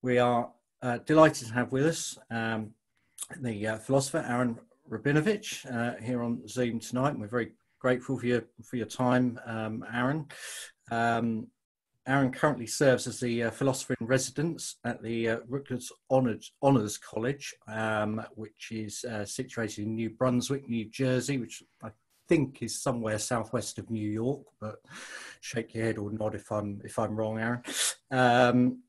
We are delighted to have with us the philosopher Aaron Rabinowitz here on Zoom tonight. We're very grateful for your time, Aaron. Aaron currently serves as the philosopher in residence at the Rutgers Honours College, which is situated in New Brunswick, New Jersey, which I think is somewhere southwest of New York, but shake your head or nod if I'm wrong, Aaron.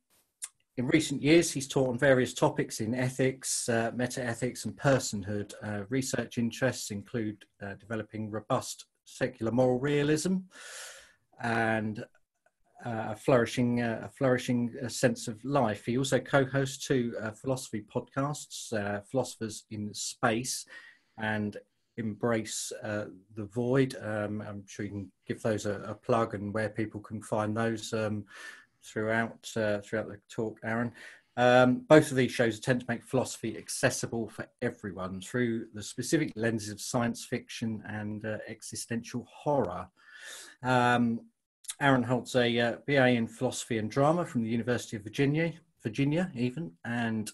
In recent years, he's taught on various topics in ethics, meta-ethics and personhood. Research interests include developing robust secular moral realism and a flourishing sense of life. He also co-hosts two philosophy podcasts, Philosophers in Space and Embrace the Void. I'm sure you can give those a plug and where people can find those throughout the talk, Aaron. Both of these shows attempt to make philosophy accessible for everyone through the specific lenses of science fiction and existential horror. Aaron holds a BA in philosophy and drama from the University of Virginia even, and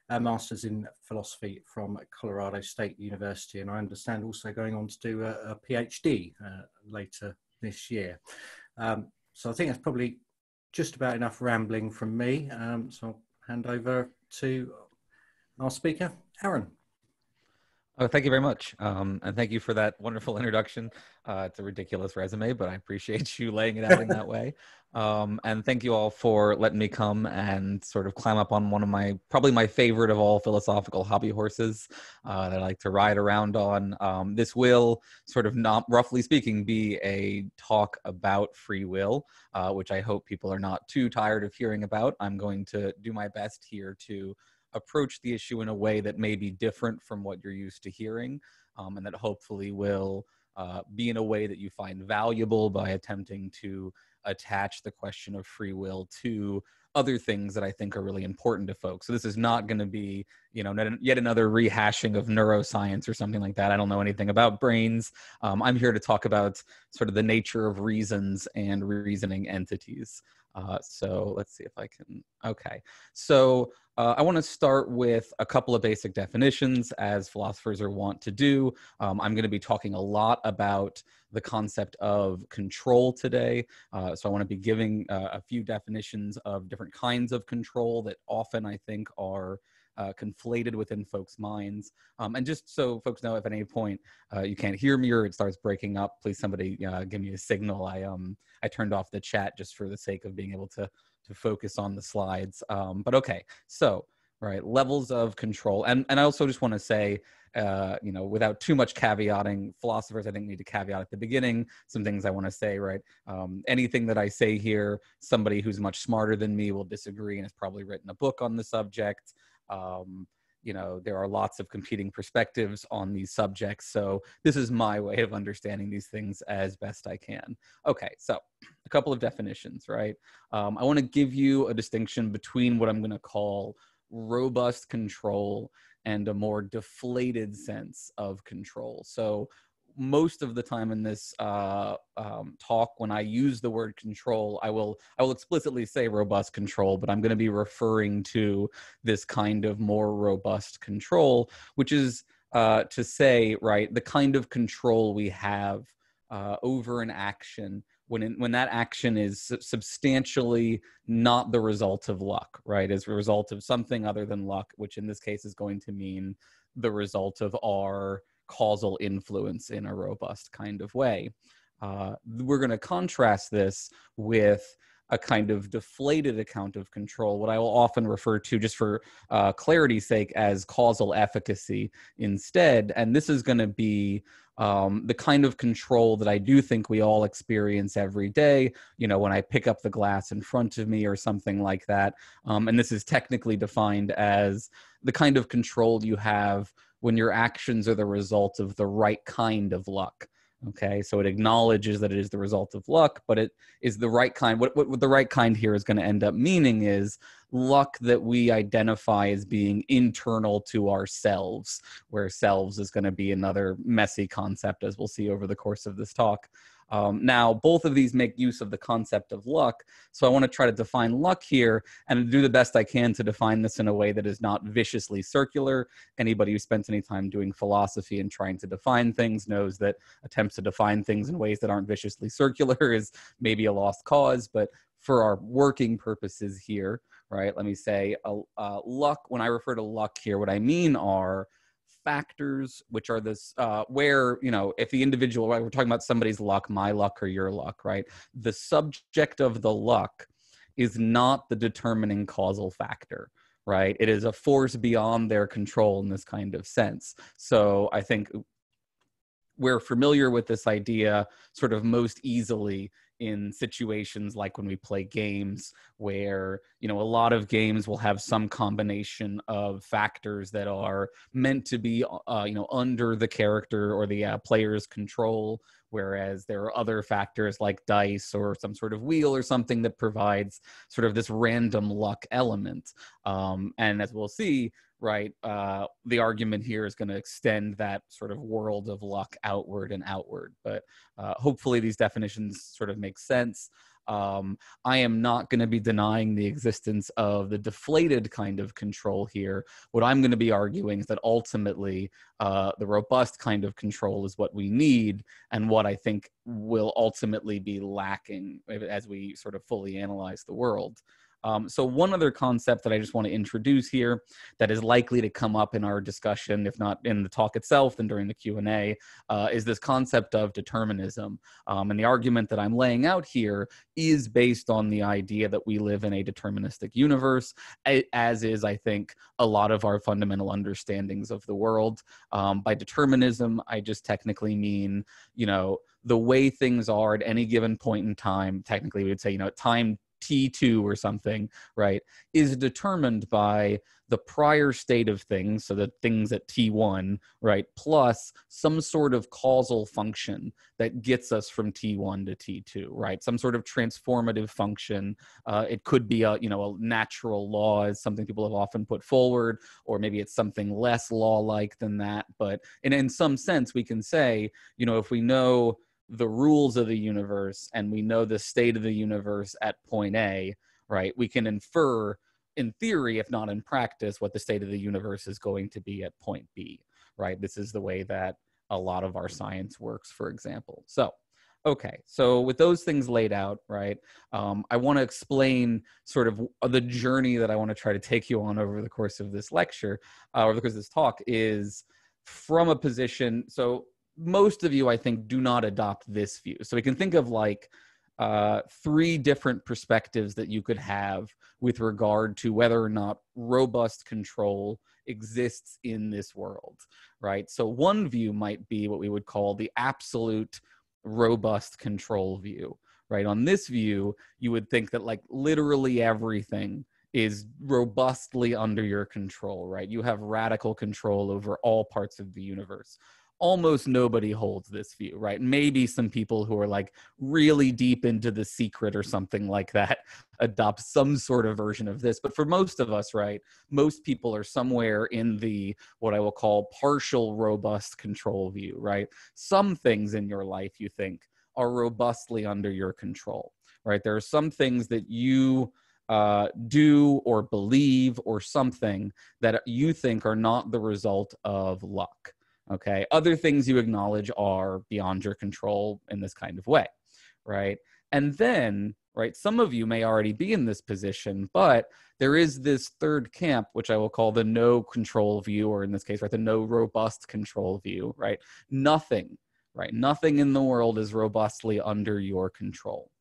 a master's in philosophy from Colorado State University, and I understand also going on to do a PhD later this year. So I think that's probably just about enough rambling from me. So I'll hand over to our speaker, Aaron. Oh, thank you very much. And thank you for that wonderful introduction. It's a ridiculous resume, but I appreciate you laying it out in that way. And thank you all for letting me come and sort of climb up on one of probably my favorite of all philosophical hobby horses that I like to ride around on. This will sort of, not roughly speaking, be a talk about free will, which I hope people are not too tired of hearing about. I'm going to do my best here to approach the issue in a way that may be different from what you're used to hearing, and that hopefully will be in a way that you find valuable by attempting to attach the question of free will to other things that I think are really important to folks. So this is not going to be, yet another rehashing of neuroscience or something like that. I don't know anything about brains. I'm here to talk about sort of the nature of reasons and reasoning entities. So let's see if I can, okay. So I want to start with a couple of basic definitions, as philosophers are wont to do. I'm going to be talking a lot about the concept of control today. So I want to be giving a few definitions of different kinds of control that often I think are conflated within folks' minds. And just so folks know, if at any point you can't hear me or it starts breaking up, please somebody give me a signal. I turned off the chat just for the sake of being able to focus on the slides. But okay, so, right, levels of control. And I also just want to say, without too much caveating, philosophers, I think, need to caveat at the beginning some things I want to say, right? Anything that I say here, somebody who's much smarter than me will disagree and has probably written a book on the subject. There are lots of competing perspectives on these subjects. So this is my way of understanding these things as best I can. Okay, so a couple of definitions, right? I want to give you a distinction between what I'm going to call robust control and a more deflated sense of control. So most of the time in this talk, when I use the word control, I will explicitly say robust control, but I'm going to be referring to this kind of more robust control, which is to say, right, the kind of control we have over an action when that action is substantially not the result of luck, right, as a result of something other than luck, which in this case is going to mean the result of our causal influence in a robust kind of way. We're going to contrast this with a kind of deflated account of control, what I will often refer to, just for clarity's sake, as causal efficacy instead. And this is going to be the kind of control that I do think we all experience every day, when I pick up the glass in front of me or something like that. And this is technically defined as the kind of control you have when your actions are the result of the right kind of luck. Okay, so it acknowledges that it is the result of luck, but it is the right kind. What the right kind here is going to end up meaning is luck that we identify as being internal to ourselves, where selves is going to be another messy concept, as we'll see over the course of this talk. Now, both of these make use of the concept of luck. So I want to try to define luck here and do the best I can to define this in a way that is not viciously circular. Anybody who spends any time doing philosophy and trying to define things knows that attempts to define things in ways that aren't viciously circular is maybe a lost cause. But for our working purposes here, right, let me say luck. When I refer to luck here, what I mean are factors which are this where, you know, if the individual, right, we're talking about somebody's luck, my luck or your luck, right, the subject of the luck is not the determining causal factor, right? It is a force beyond their control in this kind of sense. So I think we're familiar with this idea sort of most easily in situations like when we play games where, you know, a lot of games will have some combination of factors that are meant to be, you know, under the character or the player's control, whereas there are other factors like dice or some sort of wheel or something that provides sort of this random luck element. And as we'll see, right, the argument here is going to extend that sort of world of luck outward and outward. But hopefully these definitions sort of make sense. I am not going to be denying the existence of the deflated kind of control here. What I'm going to be arguing is that ultimately the robust kind of control is what we need and what I think will ultimately be lacking as we sort of fully analyze the world. So one other concept that I just want to introduce here that is likely to come up in our discussion, if not in the talk itself, then during the Q&A, is this concept of determinism. And the argument that I'm laying out here is based on the idea that we live in a deterministic universe, as is, I think, a lot of our fundamental understandings of the world. By determinism, I just technically mean, you know, the way things are at any given point in time. Technically, we would say, you know, time T2 or something, right, is determined by the prior state of things, so the things at T1, right, plus some sort of causal function that gets us from T1 to T2, right, some sort of transformative function. It could be a, you know, a natural law is something people have often put forward, or maybe it's something less law-like than that. But in some sense, we can say, you know, if we know the rules of the universe and we know the state of the universe at point A, right, we can infer in theory, if not in practice, what the state of the universe is going to be at point B, right? This is the way that a lot of our science works, for example. So, okay, so with those things laid out, right, I want to explain sort of the journey that I want to try to take you on over the course of this lecture, or the course of this talk, is from a position, so most of you, I think, do not adopt this view. So we can think of like three different perspectives that you could have with regard to whether or not robust control exists in this world, right? So one view might be what we would call the absolute robust control view, right? On this view, you would think that like literally everything is robustly under your control, right? You have radical control over all parts of the universe. Almost nobody holds this view, right? Maybe some people who are like really deep into The Secret or something like that adopt some sort of version of this. But for most of us, right, most people are somewhere in the, what I will call partial robust control view, right? Some things in your life you think are robustly under your control, right? There are some things that you do or believe or something that you think are not the result of luck. Okay, other things you acknowledge are beyond your control in this kind of way, right? And then, right, some of you may already be in this position, but there is this third camp, which I will call the no control view, or in this case, right, the no robust control view, right? Nothing, right? Nothing in the world is robustly under your control.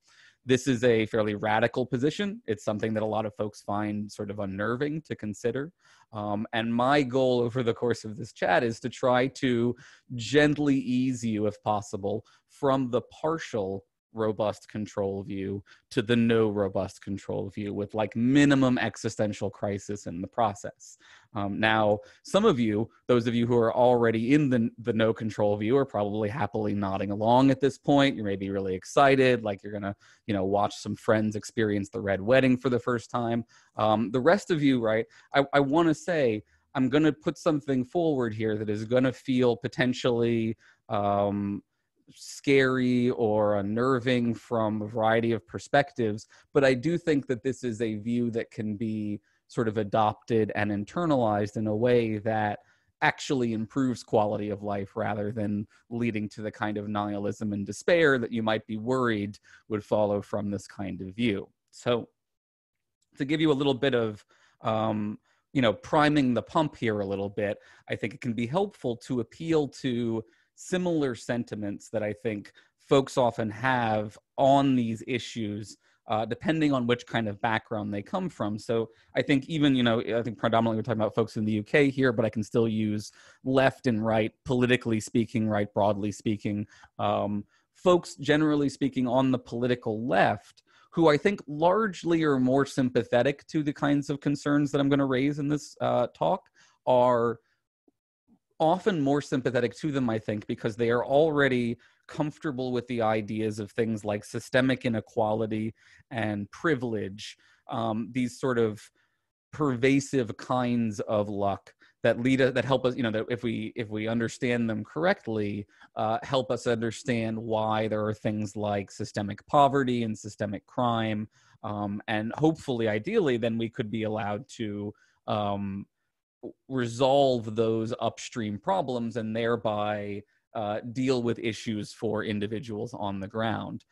This is a fairly radical position. It's something that a lot of folks find sort of unnerving to consider. And my goal over the course of this chat is to try to gently ease you, if possible, from the partial robust control view to the no robust control view with like minimum existential crisis in the process. Now, some of you, those of you who are already in the no control view, are probably happily nodding along at this point. You're maybe really excited, like you're gonna, you know, watch some friends experience the red wedding for the first time. The rest of you, right, I want to say, I'm gonna put something forward here that is gonna feel potentially scary or unnerving from a variety of perspectives, but I do think that this is a view that can be sort of adopted and internalized in a way that actually improves quality of life rather than leading to the kind of nihilism and despair that you might be worried would follow from this kind of view. So to give you a little bit of, priming the pump here a little bit, I think it can be helpful to appeal to similar sentiments that I think folks often have on these issues, depending on which kind of background they come from. So I think even, I think predominantly we're talking about folks in the UK here, but I can still use left and right, politically speaking, right, broadly speaking. Folks, generally speaking, on the political left, who I think largely are more sympathetic to the kinds of concerns that I'm going to raise in this talk, are often more sympathetic to them, I think, because they are already comfortable with the ideas of things like systemic inequality and privilege, these sort of pervasive kinds of luck that help us, that if we understand them correctly, help us understand why there are things like systemic poverty and systemic crime, and hopefully, ideally, then we could be allowed to resolve those upstream problems and thereby deal with issues for individuals on the ground.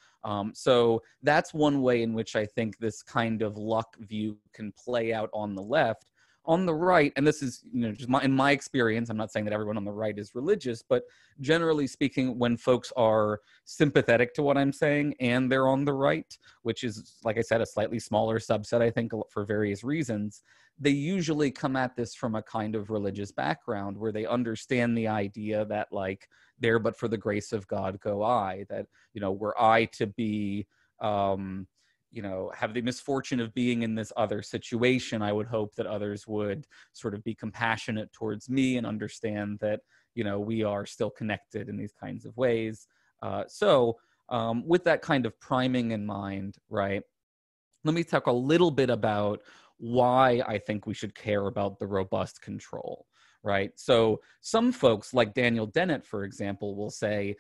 So that's one way in which I think this kind of luck view can play out on the left. On the right, and this is just in my experience, I'm not saying that everyone on the right is religious, but generally speaking, when folks are sympathetic to what I'm saying and they're on the right, which is, like I said, a slightly smaller subset, I think, for various reasons, they usually come at this from a kind of religious background where they understand the idea that, like, there but for the grace of God go I, that, were I to be have the misfortune of being in this other situation, I would hope that others would sort of be compassionate towards me and understand that, we are still connected in these kinds of ways. So with that kind of priming in mind, right, let me talk a little bit about why I think we should care about the robust control, right? So some folks, like Daniel Dennett, for example, will say,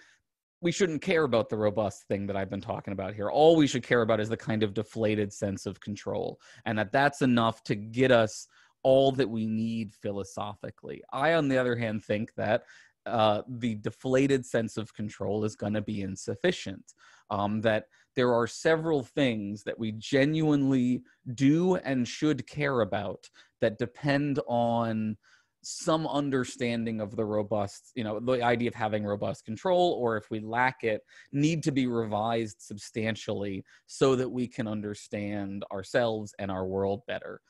we shouldn't care about the robust thing that I've been talking about here. All we should care about is the kind of deflated sense of control, and that's enough to get us all that we need philosophically. I, on the other hand, think that the deflated sense of control is going to be insufficient, that there are several things that we genuinely do and should care about that depend on some understanding of the robust, the idea of having robust control, or if we lack it, need to be revised substantially so that we can understand ourselves and our world better.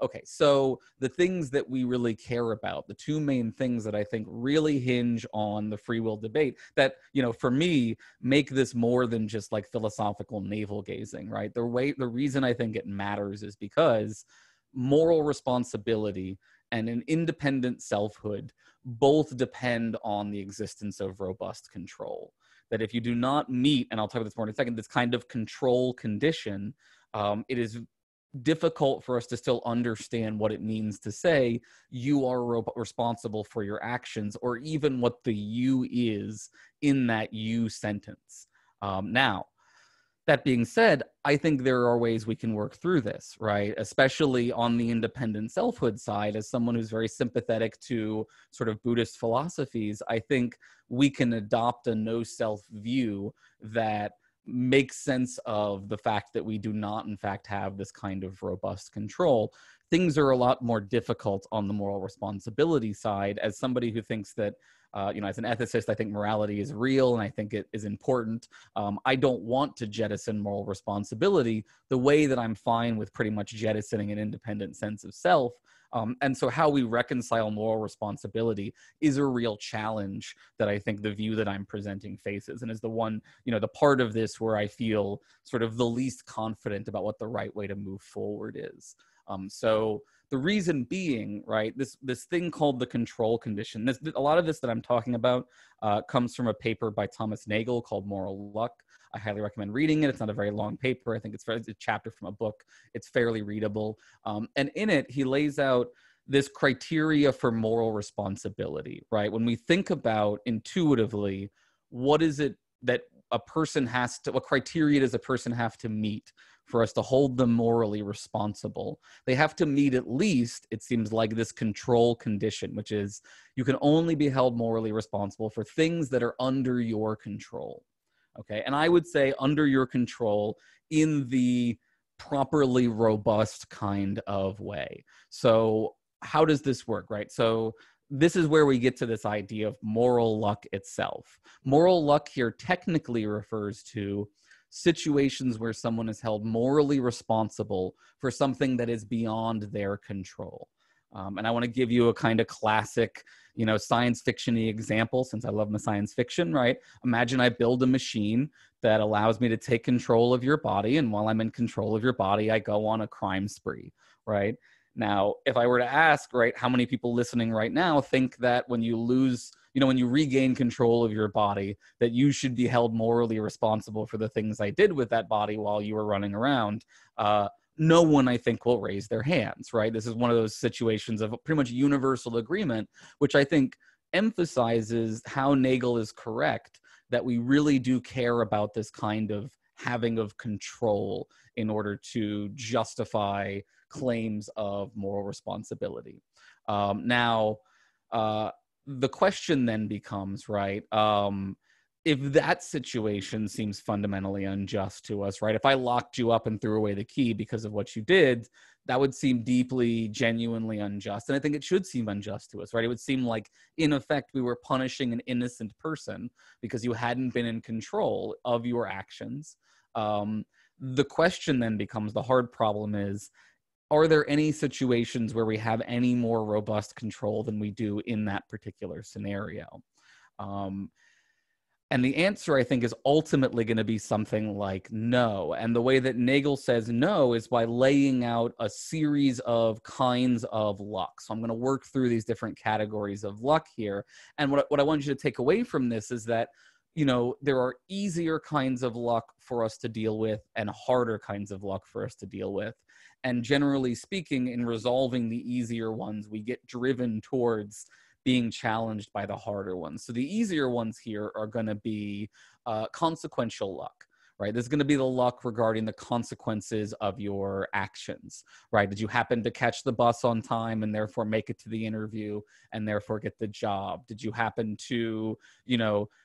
Okay, so the things that we really care about, the two main things that I think really hinge on the free will debate that, for me, make this more than just like philosophical navel gazing, right? The reason I think it matters is because moral responsibility and an independent selfhood both depend on the existence of robust control. That if you do not meet, and I'll talk about this more in a second, this kind of control condition, it is difficult for us to still understand what it means to say you are responsible for your actions, or even what the you is in that you sentence. Now, that being said, I think there are ways we can work through this, right? Especially on the independent selfhood side, as someone who's very sympathetic to sort of Buddhist philosophies, I think we can adopt a no-self view that makes sense of the fact that we do not, in fact, have this kind of robust control. Things are a lot more difficult on the moral responsibility side. As somebody who thinks that, as an ethicist, I think morality is real and I think it is important. I don't want to jettison moral responsibility the way that I'm fine with pretty much jettisoning an independent sense of self. And so how we reconcile moral responsibility is a real challenge that I think the view that I'm presenting faces, and is the one, the part of this where I feel sort of the least confident about what the right way to move forward is. So the reason being, right, this thing called the control condition, a lot of this that I'm talking about comes from a paper by Thomas Nagel called Moral Luck. I highly recommend reading it. It's not a very long paper. I think it's a chapter from a book. It's fairly readable. And in it, he lays out this criteria for moral responsibility, right? When we think about intuitively what is it that a person has to, what criteria does a person have to meet for us to hold them morally responsible? They have to meet at least, it seems like, this control condition, which is you can only be held morally responsible for things that are under your control. Okay, and I would say under your control in the properly robust kind of way. So how does this work, right? So this is where we get to this idea of moral luck itself. Moral luck here technically refers to situations where someone is held morally responsible for something that is beyond their control. And I want to give you a kind of classic, science fiction-y example, since I love my science fiction, right? Imagine I build a machine that allows me to take control of your body. And while I'm in control of your body, I go on a crime spree, right? Now, if I were to ask, right, how many people listening right now think that when you lose, when you regain control of your body, that you should be held morally responsible for the things I did with that body while you were running around? No one, I think, will raise their hands, right? This is one of those situations of pretty much universal agreement, which I think emphasizes how Nagel is correct, that we really do care about this kind of having of control in order to justify claims of moral responsibility. Now, the question then becomes, right, if that situation seems fundamentally unjust to us, right? If I locked you up and threw away the key because of what you did, that would seem deeply, genuinely unjust. And I think it should seem unjust to us, right? It would seem like, in effect, we were punishing an innocent person because you hadn't been in control of your actions. The question then becomes, the hard problem is, are there any situations where we have any more robust control than we do in that particular scenario? And the answer, I think, is ultimately going to be something like no. And the way that Nagel says no is by laying out a series of kinds of luck. So I'm going to work through these different categories of luck here. And what I want you to take away from this is that, there are easier kinds of luck for us to deal with and harder kinds of luck for us to deal with. And generally speaking, in resolving the easier ones, we get driven towards being challenged by the harder ones. So the easier ones here are going to be consequential luck, right? There's going to be the luck regarding the consequences of your actions, right? Did you happen to catch the bus on time and therefore make it to the interview and therefore get the job? Did you happen to,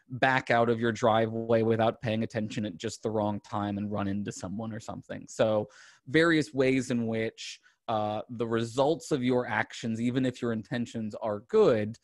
back out of your driveway without paying attention at just the wrong time and run into someone or something? So various ways in which the results of your actions, even if your intentions are good,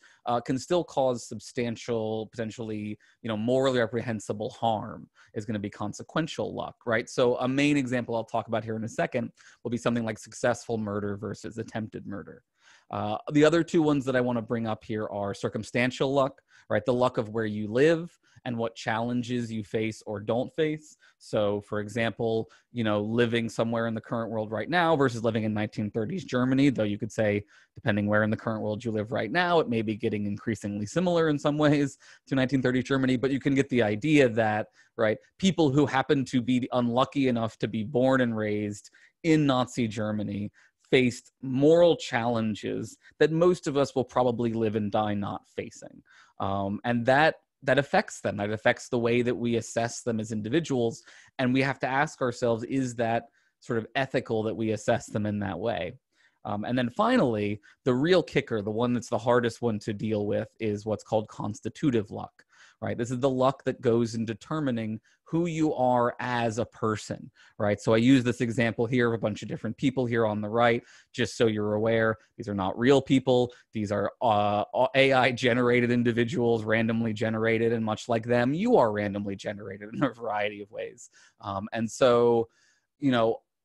can still cause substantial, potentially, morally reprehensible harm is going to be consequential luck, right? So a main example I'll talk about here in a second will be something like successful murder versus attempted murder. The other two ones that I want to bring up here are circumstantial luck, right? The luck of where you live and what challenges you face or don't face. So, for example, living somewhere in the current world right now versus living in 1930s Germany, though you could say, depending where in the current world you live right now, it may be getting increasingly similar in some ways to 1930s Germany, but you can get the idea that, right, people who happen to be unlucky enough to be born and raised in Nazi Germany faced moral challenges that most of us will probably live and die not facing. And that affects them. That affects the way that we assess them as individuals. And we have to ask ourselves, is that sort of ethical that we assess them in that way? And then finally, the real kicker, the one that's the hardest one to deal with, is what's called constitutive luck, right? This is the luck that goes in determining who you are as a person, right? So I use this example here of a bunch of different people here on the right, just so you're aware. These are not real people. These are AI-generated individuals, randomly generated, and much like them, you are randomly generated in a variety of ways. And so,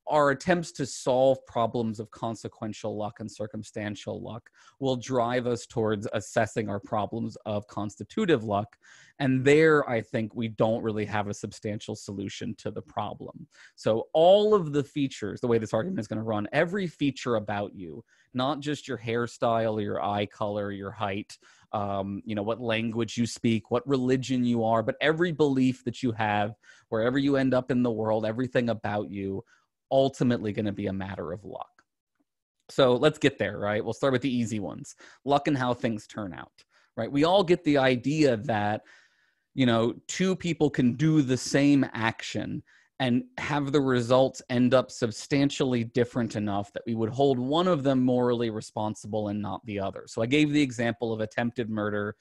our attempts to solve problems of consequential luck and circumstantial luck will drive us towards assessing our problems of constitutive luck. And there, I think we don't really have a substantial solution to the problem. So all of the features, the way this argument is going to run, every feature about you, not just your hairstyle or your eye color, your height, what language you speak, what religion you are, but every belief that you have, wherever you end up in the world, everything about you, ultimately going to be a matter of luck. So let's get there, right? We'll start with the easy ones. Luck and how things turn out, right? We all get the idea that, two people can do the same action and have the results end up substantially different enough that we would hold one of them morally responsible and not the other. So I gave the example of attempted murder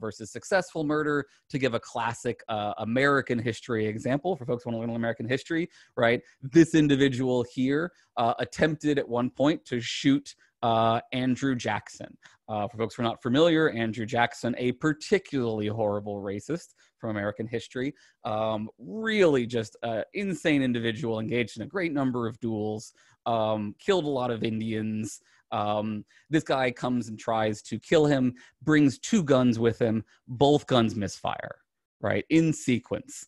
versus successful murder to give a classic American history example for folks who want to learn American history, right? This individual here attempted at one point to shoot Andrew Jackson. For folks who are not familiar, Andrew Jackson, a particularly horrible racist from American history, really just an insane individual, engaged in a great number of duels, killed a lot of Indians. This guy comes and tries to kill him, brings 2 guns with him, both guns misfire, right, in sequence.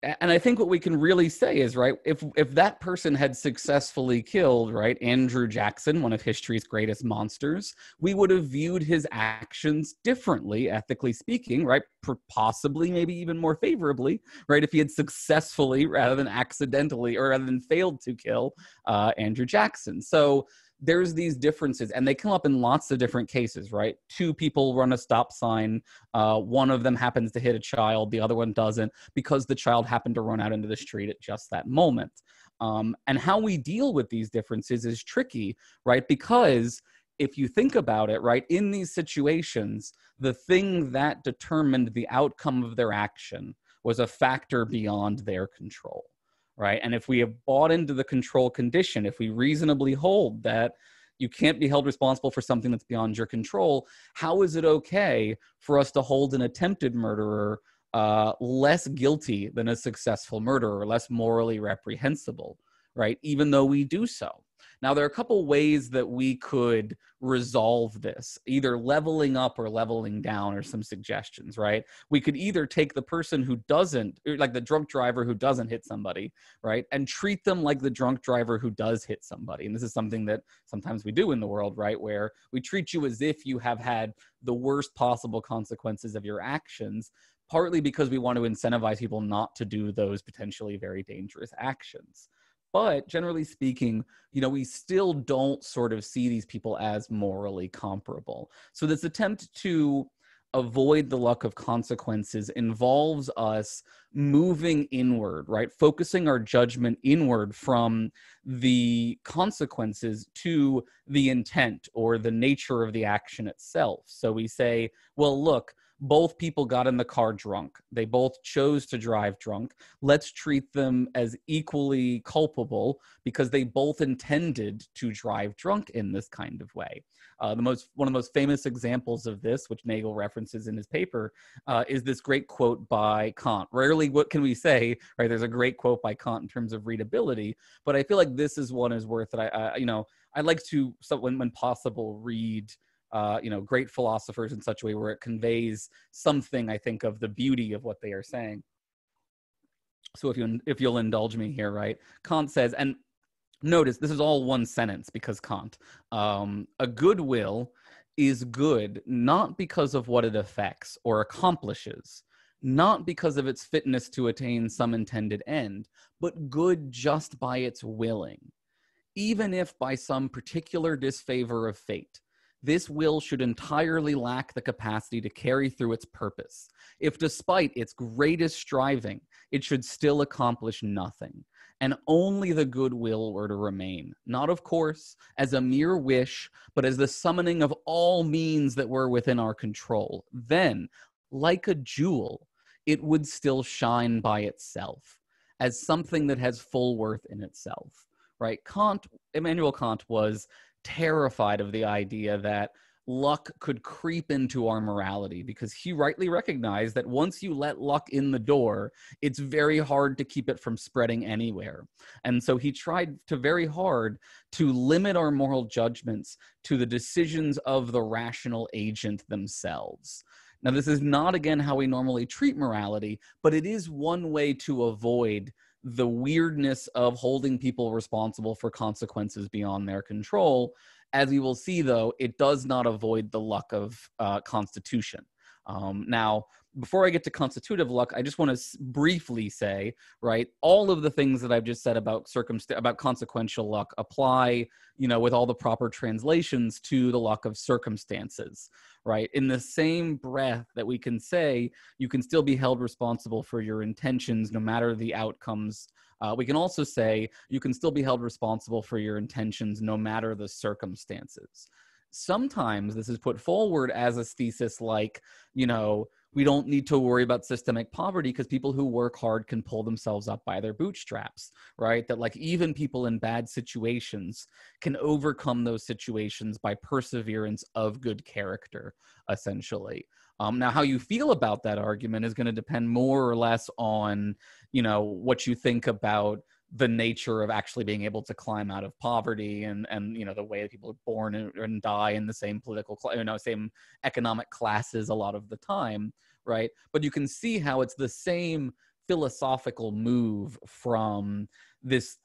And I think what we can really say is, right, if that person had successfully killed, right, Andrew Jackson, one of history's greatest monsters, we would have viewed his actions differently, ethically speaking, right, possibly maybe even more favorably, right, if he had successfully rather than accidentally or rather than failed to kill Andrew Jackson. So there's these differences, and they come up in lots of different cases, right? 2 people run a stop sign. One of them happens to hit a child. The other one doesn't, because the child happened to run out into the street at just that moment. And how we deal with these differences is tricky, right? Because if you think about it, right, in these situations, the thing that determined the outcome of their action was a factor beyond their control. Right. And if we have bought into the control condition, if we reasonably hold that you can't be held responsible for something that's beyond your control, how is it okay for us to hold an attempted murderer less guilty than a successful murderer, less morally reprehensible, right? Even though we do so. Now, there are a couple ways that we could resolve this, either leveling up or leveling down, or some suggestions, right? We could either take the person who doesn't, like the drunk driver who doesn't hit somebody, right, and treat them like the drunk driver who does hit somebody. And this is something that sometimes we do in the world, right, where we treat you as if you have had the worst possible consequences of your actions, partly because we want to incentivize people not to do those potentially very dangerous actions. But generally speaking, we still don't sort of see these people as morally comparable. So this attempt to avoid the luck of consequences involves us moving inward, right? Focusing our judgment inward from the consequences to the intent or the nature of the action itself. So we say, well, look, both people got in the car drunk. They both chose to drive drunk. Let's treat them as equally culpable because they both intended to drive drunk in this kind of way. One of the most famous examples of this, which Nagel references in his paper, is this great quote by Kant. Rarely what can we say, right? There's a great quote by Kant in terms of readability, but I feel like this is one is worth that I like to, when possible, read great philosophers in such a way where it conveys something, I think, of the beauty of what they are saying. So if you'll indulge me here, right? Kant says, and notice this is all one sentence because Kant, a good will is good not because of what it affects or accomplishes, not because of its fitness to attain some intended end, but good just by its willing, even if by some particular disfavor of fate. This will should entirely lack the capacity to carry through its purpose, if despite its greatest striving, it should still accomplish nothing, and only the good will were to remain, not, of course, as a mere wish, but as the summoning of all means that were within our control. Then, like a jewel, it would still shine by itself, as something that has full worth in itself, right? Immanuel Kant was terrified of the idea that luck could creep into our morality, because he rightly recognized that once you let luck in the door, it's very hard to keep it from spreading anywhere. And so he tried to very hard to limit our moral judgments to the decisions of the rational agent themselves. Now, this is not, again, how we normally treat morality, but it is one way to avoid the weirdness of holding people responsible for consequences beyond their control. As we will see, though, it does not avoid the luck of constitution. Now, before I get to constitutive luck, I just want to briefly say, right, all of the things that I've just said about about consequential luck apply, with all the proper translations to the luck of circumstances, right? In the same breath that we can say you can still be held responsible for your intentions no matter the outcomes. We can also say you can still be held responsible for your intentions no matter the circumstances. Sometimes this is put forward as a thesis like, we don't need to worry about systemic poverty because people who work hard can pull themselves up by their bootstraps, right? That like even people in bad situations can overcome those situations by perseverance of good character, essentially. Now, how you feel about that argument is going to depend more or less on, what you think about the nature of actually being able to climb out of poverty and the way that people are born and die in the same same economic classes a lot of the time, right? But you can see how it's the same philosophical move from this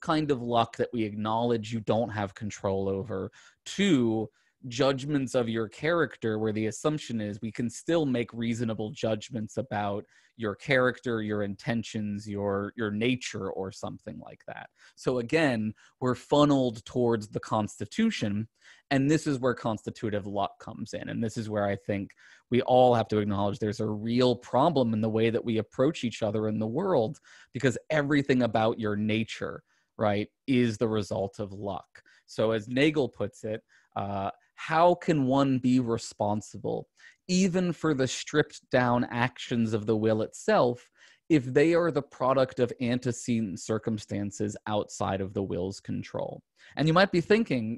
kind of luck that we acknowledge you don't have control over, to judgments of your character where the assumption is we can still make reasonable judgments about your character, your intentions, your nature, or something like that. So again, we're funneled towards the Constitution, and this is where constitutive luck comes in. And this is where I think we all have to acknowledge there's a real problem in the way that we approach each other in the world, because everything about your nature, right, is the result of luck. So as Nagel puts it, how can one be responsible, even for the stripped down actions of the will itself, if they are the product of antecedent circumstances outside of the will's control? And you might be thinking,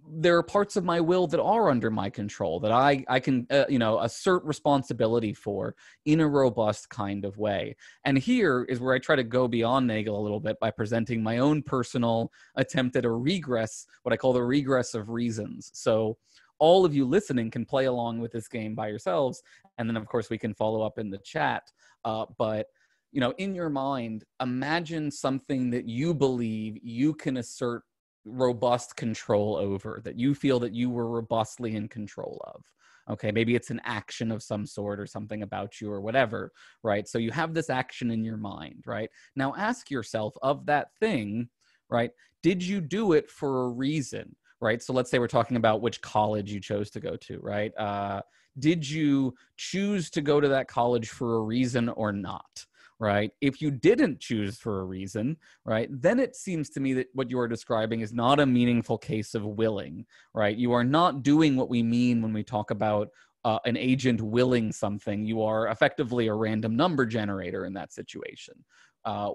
there are parts of my will that are under my control that I can, assert responsibility for in a robust kind of way. And here is where I try to go beyond Nagel a little bit by presenting my own personal attempt at a regress, what I call the regress of reasons. So all of you listening can play along with this game by yourselves. And then, of course, we can follow up in the chat. But in your mind, imagine something that you believe you can assert robust control over, that you feel that you were robustly in control of. Okay, maybe it's an action of some sort or something about you or whatever, right? So you have this action in your mind, right? Now ask yourself, of that thing, right, did you do it for a reason, right? So let's say we're talking about which college you chose to go to, right? Did you choose to go to that college for a reason or not? Right? If you didn't choose for a reason, right, then it seems to me that what you are describing is not a meaningful case of willing, right? You are not doing what we mean when we talk about an agent willing something. You are effectively a random number generator in that situation.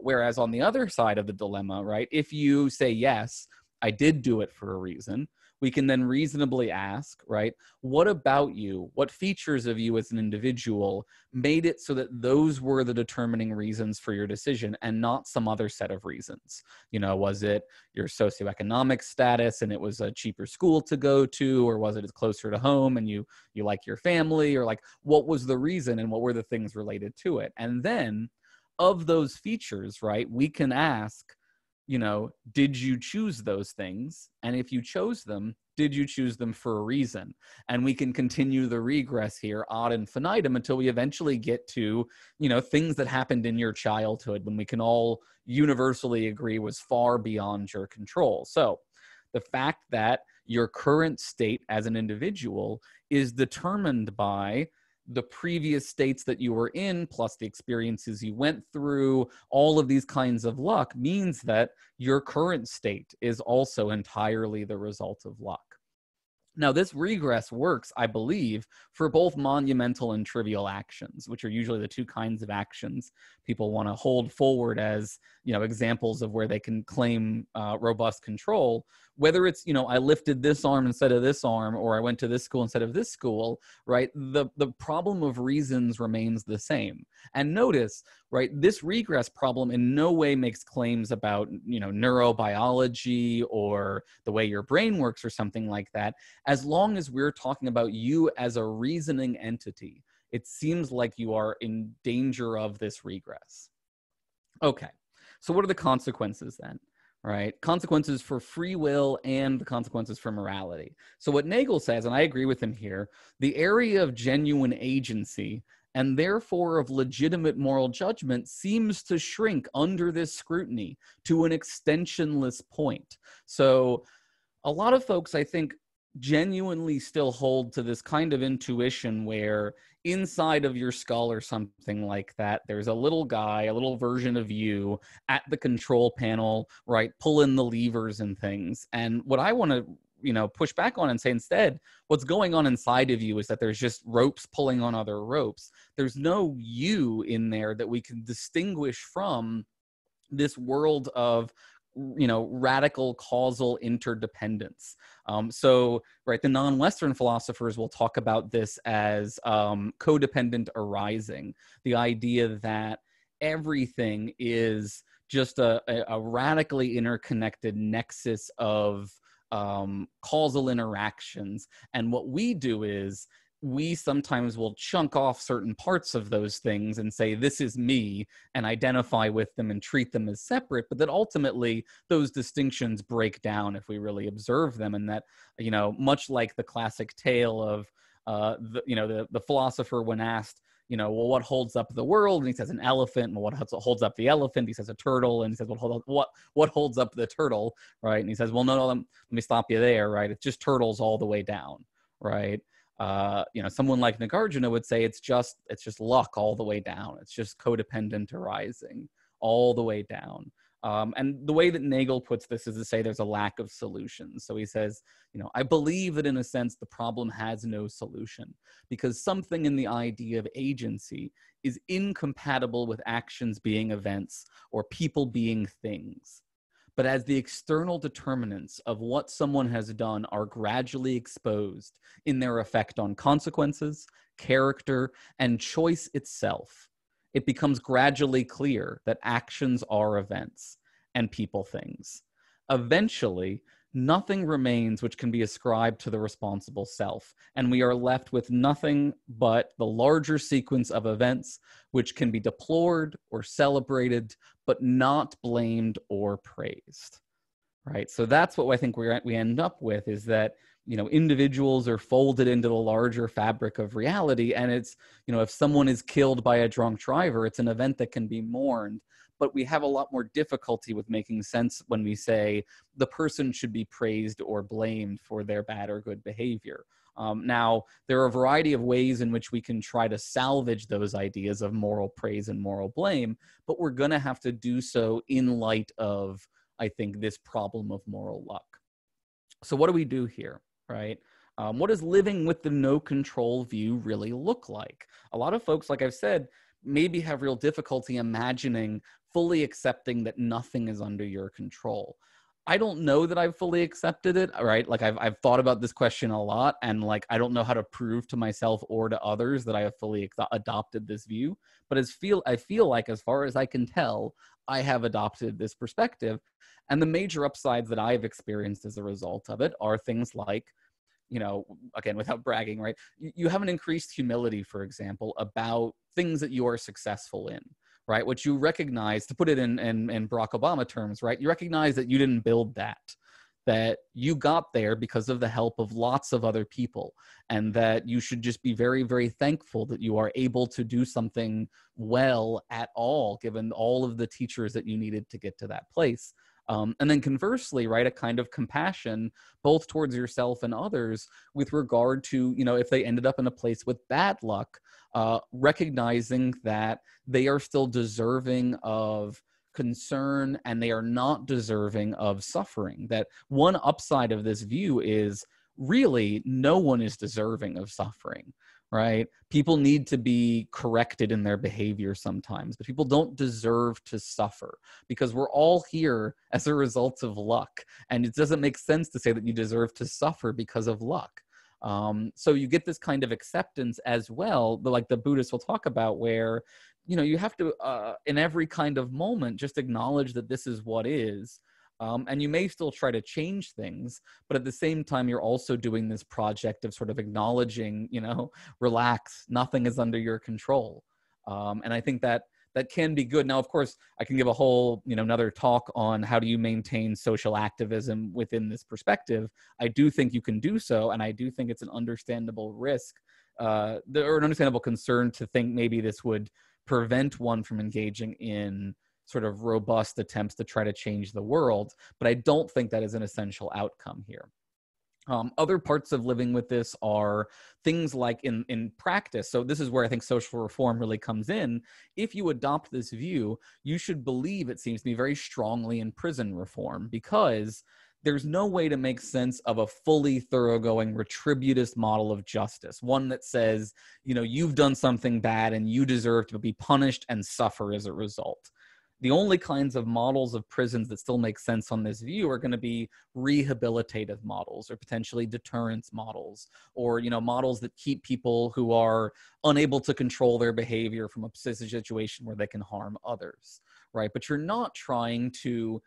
Whereas on the other side of the dilemma, right, if you say, yes, I did do it for a reason, we can then reasonably ask, right, what about you, what features of you as an individual made it so that those were the determining reasons for your decision and not some other set of reasons? Was it your socioeconomic status and it was a cheaper school to go to, or was it closer to home and you like your family, or like what was the reason and what were the things related to it? And then of those features, right, we can ask, did you choose those things? And if you chose them, did you choose them for a reason? And we can continue the regress here ad infinitum until we eventually get to, things that happened in your childhood when we can all universally agree was far beyond your control. So the fact that your current state as an individual is determined by the previous states that you were in, plus the experiences you went through, all of these kinds of luck means that your current state is also entirely the result of luck. Now, this regress works, I believe, for both monumental and trivial actions, which are usually the two kinds of actions people want to hold forward as, examples of where they can claim robust control. Whether it's, I lifted this arm instead of this arm, or I went to this school instead of this school, right? The problem of reasons remains the same. And notice, right, this regress problem in no way makes claims about, neurobiology or the way your brain works or something like that. As long as we're talking about you as a reasoning entity, it seems like you are in danger of this regress. Okay, so what are the consequences then? right? Consequences for free will and the consequences for morality. So what Nagel says, and I agree with him here, the area of genuine agency and therefore of legitimate moral judgment seems to shrink under this scrutiny to an extensionless point. So a lot of folks, I think, genuinely still hold to this kind of intuition where inside of your skull or something like that, there's a little guy, a little version of you at the control panel, right, pulling the levers and things. And what I want to push back on and say instead, what's going on inside of you is that there's just ropes pulling on other ropes. There's no you in there that we can distinguish from this world of radical causal interdependence. So right, the non-Western philosophers will talk about this as codependent arising, the idea that everything is just a radically interconnected nexus of causal interactions. And what we do is we sometimes will chunk off certain parts of those things and say, this is me, and identify with them and treat them as separate. But that ultimately those distinctions break down if we really observe them. And that, much like the classic tale of, the philosopher when asked, well, what holds up the world? And he says an elephant. And what holds up the elephant? He says a turtle. And he says, well, what holds up the turtle? Right. And he says, well, no, let me stop you there. Right. It's just turtles all the way down. Right. Someone like Nagarjuna would say it's just luck all the way down. It's just codependent arising all the way down. And the way that Nagel puts this is to say there's a lack of solutions. So he says, I believe that in a sense the problem has no solution because something in the idea of agency is incompatible with actions being events or people being things. But as the external determinants of what someone has done are gradually exposed in their effect on consequences, character, and choice itself, it becomes gradually clear that actions are events and people things. Eventually, nothing remains which can be ascribed to the responsible self, and we are left with nothing but the larger sequence of events which can be deplored or celebrated, but not blamed or praised. Right? So that's what I think we end up with, is that individuals are folded into the larger fabric of reality, and it's, if someone is killed by a drunk driver, it's an event that can be mourned. But we have a lot more difficulty with making sense when we say the person should be praised or blamed for their bad or good behavior. Now, there are a variety of ways in which we can try to salvage those ideas of moral praise and moral blame, but we're going to have to do so in light of, I think, this problem of moral luck. So what do we do here, right? What does living with the no control view really look like? A lot of folks, like I've said, maybe have real difficulty imagining fully accepting that nothing is under your control. I don't know that I've fully accepted it, right? Like I've thought about this question a lot, and like I don't know how to prove to myself or to others that I have fully adopted this view. But I feel like, as far as I can tell, I have adopted this perspective. And the major upsides that I've experienced as a result of it are things like, again, without bragging, right? You have an increased humility, for example, about things that you are successful in, right? What you recognize, to put it in Barack Obama terms, right? You recognize that you didn't build that you got there because of the help of lots of other people, and that you should just be very, very thankful that you are able to do something well at all, given all of the teachers that you needed to get to that place. And then conversely, right, a kind of compassion, both towards yourself and others, with regard to, if they ended up in a place with bad luck, recognizing that they are still deserving of concern and they are not deserving of suffering. That one upside of this view is really no one is deserving of suffering. Right? People need to be corrected in their behavior sometimes, but people don't deserve to suffer because we're all here as a result of luck. And it doesn't make sense to say that you deserve to suffer because of luck. So you get this kind of acceptance as well, like the Buddhists will talk about, where, you have to, in every kind of moment, just acknowledge that this is what is. And you may still try to change things, but at the same time, you're also doing this project of sort of acknowledging, relax, nothing is under your control. And I think that that can be good. Now, of course, I can give a whole, another talk on how do you maintain social activism within this perspective. I do think you can do so, and I do think it's an understandable risk, or an understandable concern to think maybe this would prevent one from engaging in sort of robust attempts to try to change the world. But I don't think that is an essential outcome here. Other parts of living with this are things like in practice. So this is where I think social reform really comes in. If you adopt this view, you should believe, it seems to me, very strongly in prison reform, because there's no way to make sense of a fully thoroughgoing retributist model of justice, one that says, you've done something bad and you deserve to be punished and suffer as a result. The only kinds of models of prisons that still make sense on this view are going to be rehabilitative models, or potentially deterrence models, or models that keep people who are unable to control their behavior from a situation where they can harm others, right? But you're not trying to,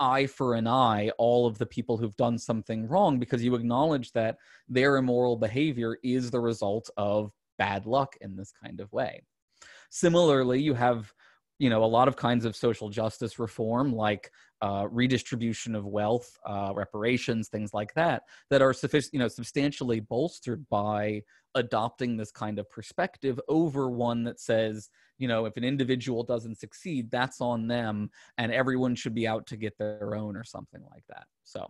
eye for an eye all of the people who've done something wrong, because you acknowledge that their immoral behavior is the result of bad luck in this kind of way. Similarly, you have a lot of kinds of social justice reform, like redistribution of wealth, reparations, things like that, that are substantially bolstered by adopting this kind of perspective over one that says, if an individual doesn't succeed, that's on them, and everyone should be out to get their own, or something like that. So,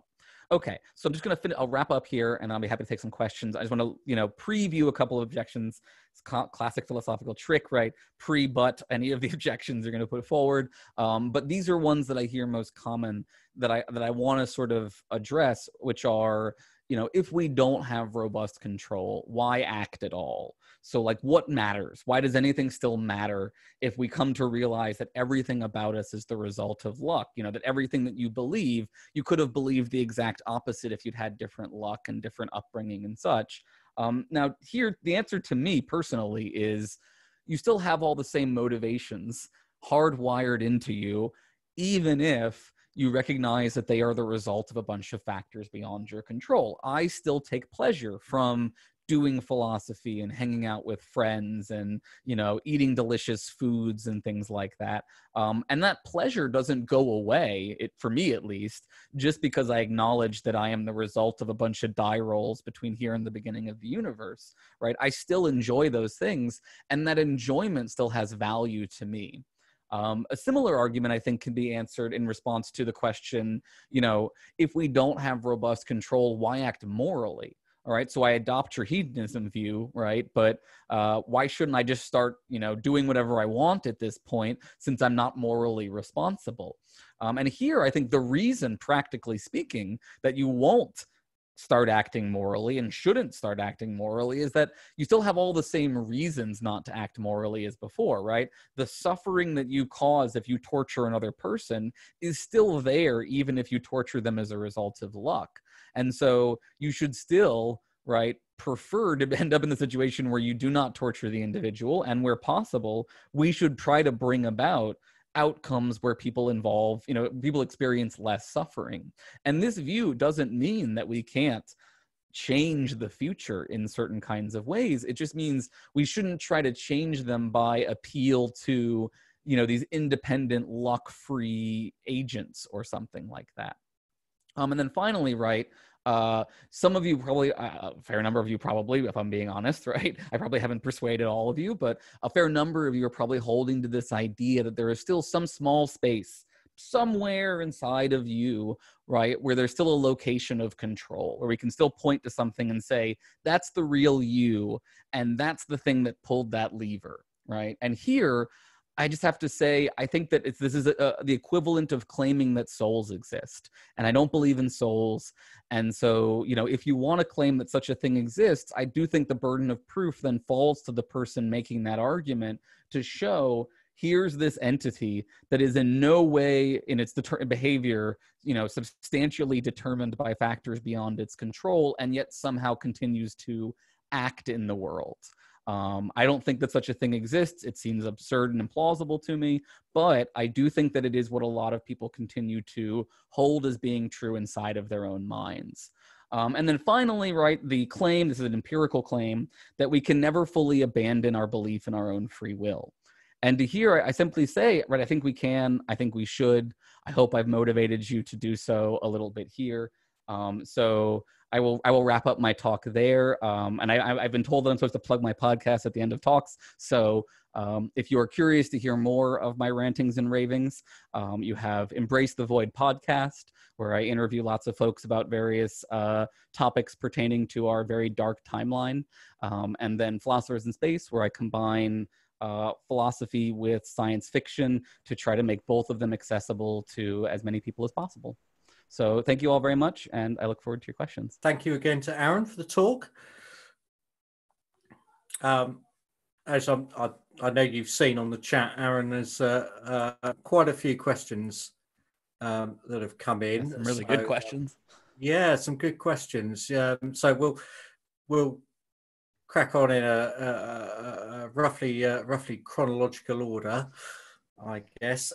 okay, so I'm just going to I'll wrap up here, and I'll be happy to take some questions. I just want to, preview a couple of objections. It's classic philosophical trick, right? Pre-butt any of the objections you're going to put forward. But these are ones that I hear most common that I want to sort of address, which are, if we don't have robust control, why act at all? So like, what matters? Why does anything still matter if we come to realize that everything about us is the result of luck? That everything that you believe, you could have believed the exact opposite if you'd had different luck and different upbringing and such. Now here, the answer to me personally is you still have all the same motivations hardwired into you, even if you recognize that they are the result of a bunch of factors beyond your control. I still take pleasure from doing philosophy and hanging out with friends and, eating delicious foods and things like that. And that pleasure doesn't go away, for me at least, just because I acknowledge that I am the result of a bunch of die rolls between here and the beginning of the universe, right? I still enjoy those things, and that enjoyment still has value to me. A similar argument, I think, can be answered in response to the question, if we don't have robust control, why act morally? All right, so I adopt your hedonism view, right? But why shouldn't I just start, doing whatever I want at this point, since I'm not morally responsible? And here, I think the reason, practically speaking, that you won't start acting morally and shouldn't start acting morally is that you still have all the same reasons not to act morally as before, right? The suffering that you cause if you torture another person is still there, even if you torture them as a result of luck. And so you should still, right, prefer to end up in the situation where you do not torture the individual, and where possible, we should try to bring about outcomes where people experience less suffering. And this view doesn't mean that we can't change the future in certain kinds of ways. It just means we shouldn't try to change them by appeal to, these independent luck-free agents or something like that. And then finally, right, some of you probably, a fair number of you probably, if I'm being honest, right? I probably haven't persuaded all of you, but a fair number of you are probably holding to this idea that there is still some small space somewhere inside of you, right, where there's still a location of control, where we can still point to something and say, that's the real you, and that's the thing that pulled that lever, right? And here, I just have to say, I think that this is the equivalent of claiming that souls exist. And I don't believe in souls. And so, if you want to claim that such a thing exists, I do think the burden of proof then falls to the person making that argument to show, here's this entity that is in no way in its behavior, substantially determined by factors beyond its control, and yet somehow continues to act in the world. I don't think that such a thing exists. It seems absurd and implausible to me, but I do think that it is what a lot of people continue to hold as being true inside of their own minds. And then finally, right, the claim, this is an empirical claim, that we can never fully abandon our belief in our own free will. And to hear, I simply say, right, I think we can, I think we should. I hope I've motivated you to do so a little bit here. So I will wrap up my talk there. And I've been told that I'm supposed to plug my podcast at the end of talks. So if you are curious to hear more of my rantings and ravings, you have Embrace the Void podcast, where I interview lots of folks about various topics pertaining to our very dark timeline. And then Philosophers in Space, where I combine philosophy with science fiction to try to make both of them accessible to as many people as possible. So thank you all very much, and I look forward to your questions. Thank you again to Aaron for the talk. As I know you've seen on the chat, Aaron, has quite a few questions that have come in. Some really good questions. Yeah, some good questions. So we'll crack on in a roughly chronological order, I guess.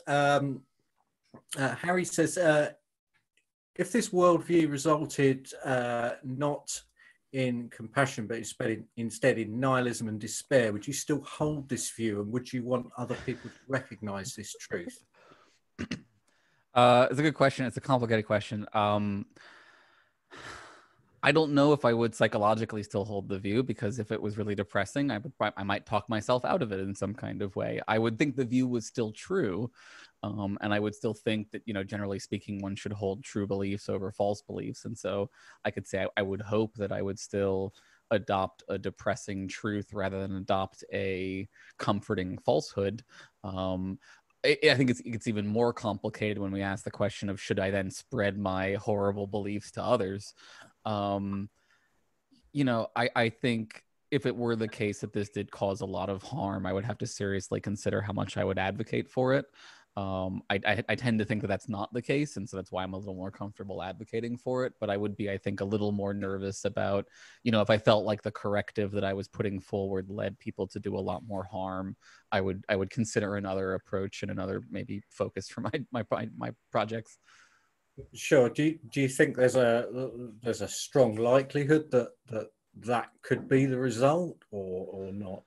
Harry says, if this worldview resulted not in compassion, but instead in nihilism and despair, would you still hold this view, and would you want other people to recognize this truth? It's a good question. It's a complicated question. I don't know if I would psychologically still hold the view, because if it was really depressing, I might talk myself out of it in some kind of way. I would think the view was still true. And I would still think that, generally speaking, one should hold true beliefs over false beliefs. And so I could say I would hope that I would still adopt a depressing truth rather than adopt a comforting falsehood. I think it's even more complicated when we ask the question of, should I then spread my horrible beliefs to others? I think if it were the case that this did cause a lot of harm, I would have to seriously consider how much I would advocate for it. I tend to think that that's not the case, and so that's why I'm a little more comfortable advocating for it. But I would be, I think, a little more nervous about, if I felt like the corrective that I was putting forward led people to do a lot more harm, I would consider another approach and another maybe focus for my projects. Sure. Do you think there's a strong likelihood that could be the result, or not?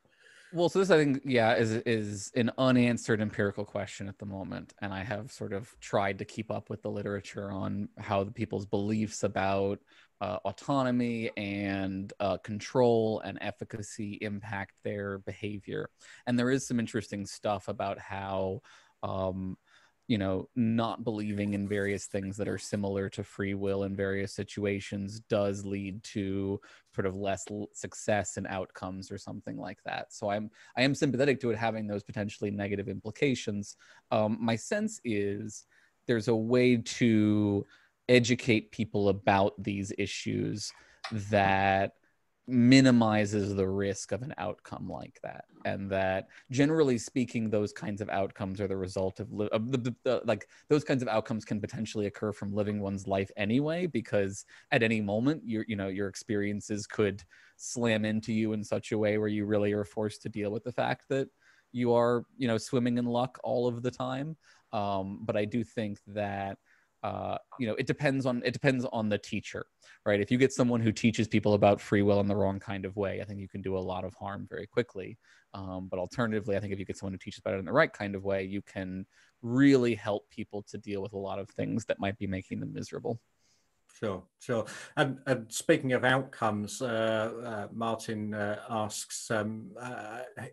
Well, so this, I think, is an unanswered empirical question at the moment. And I have sort of tried to keep up with the literature on how the people's beliefs about autonomy and control and efficacy impact their behavior. And there is some interesting stuff about how, not believing in various things that are similar to free will in various situations does lead to sort of less success and outcomes or something like that. So I am sympathetic to it having those potentially negative implications. My sense is there's a way to educate people about these issues that minimizes the risk of an outcome like that, and that generally speaking, those kinds of outcomes are the result of those kinds of outcomes can potentially occur from living one's life anyway, because at any moment your experiences could slam into you in such a way where you really are forced to deal with the fact that you are swimming in luck all of the time. But I do think that it depends on the teacher, right? If you get someone who teaches people about free will in the wrong kind of way, I think you can do a lot of harm very quickly. But alternatively, I think if you get someone who teaches about it in the right kind of way, you can really help people to deal with a lot of things that might be making them miserable. Sure. And speaking of outcomes, Martin asks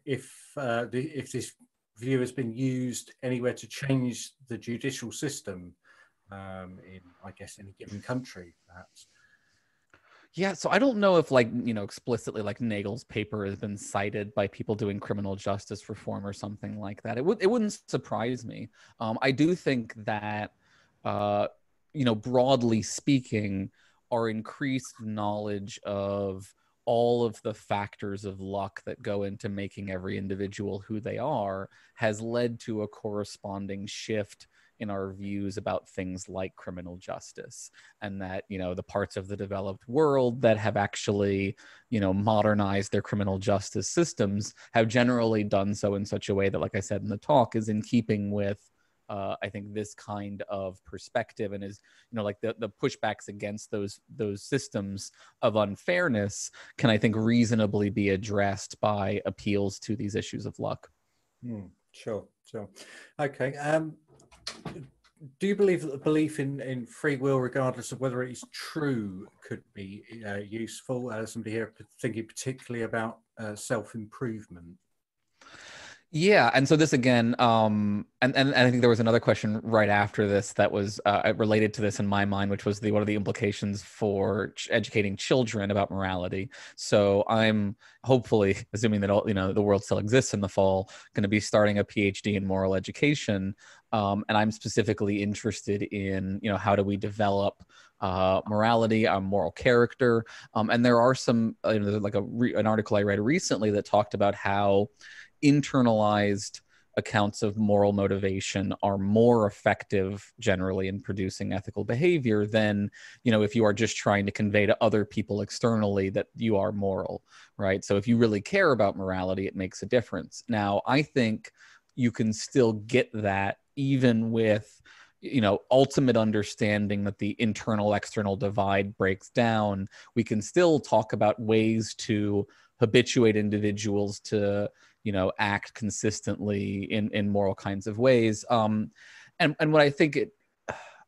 if this view has been used anywhere to change the judicial system in, I guess, any given country, perhaps. Yeah, so I don't know if explicitly Nagel's paper has been cited by people doing criminal justice reform or something like that. It wouldn't surprise me. I do think that broadly speaking, our increased knowledge of all of the factors of luck that go into making every individual who they are has led to a corresponding shift in our views about things like criminal justice, and that the parts of the developed world that have actually modernized their criminal justice systems have generally done so in such a way that, like I said in the talk, is in keeping with I think this kind of perspective, and is the pushbacks against those systems of unfairness can, I think, reasonably be addressed by appeals to these issues of luck. Sure, sure. Okay. Do you believe that the belief in free will, regardless of whether it is true, could be useful? Somebody here thinking particularly about self-improvement. Yeah, and so this again, and I think there was another question right after this that was related to this in my mind, which was what are the implications for educating children about morality? So I'm hopefully, assuming that all, the world still exists in the fall, going to be starting a PhD in moral education, and I'm specifically interested in how do we develop morality, our moral character, and there are some there's like an article I read recently that talked about how internalized accounts of moral motivation are more effective generally in producing ethical behavior than if you are just trying to convey to other people externally that you are moral, right? So if you really care about morality, it makes a difference. Now I think you can still get that even with ultimate understanding that the internal external divide breaks down. We can still talk about ways to habituate individuals to act consistently in moral kinds of ways. And what I think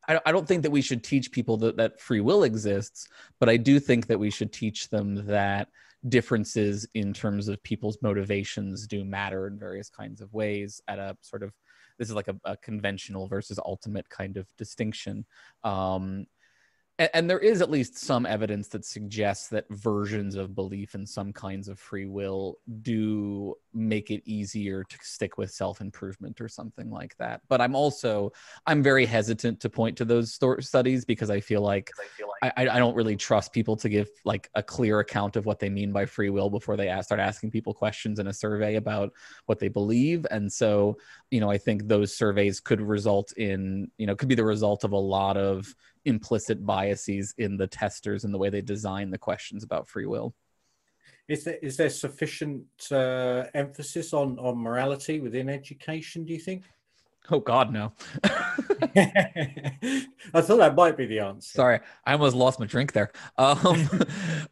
I don't think that we should teach people that free will exists, but I do think that we should teach them that differences in terms of people's motivations do matter in various kinds of ways at a sort of, this is like a conventional versus ultimate kind of distinction. And there is at least some evidence that suggests that versions of belief in some kinds of free will do make it easier to stick with self-improvement or something like that. But I'm very hesitant to point to those studies because I feel like I don't really trust people to give like a clear account of what they mean by free will before they start asking people questions in a survey about what they believe. And so, I think those surveys could result in, could be the result of a lot of implicit biases in the testers and the way they design the questions about free will. Is there sufficient emphasis on morality within education, do you think? Oh God, no. I thought that might be the answer. Sorry, I almost lost my drink there. I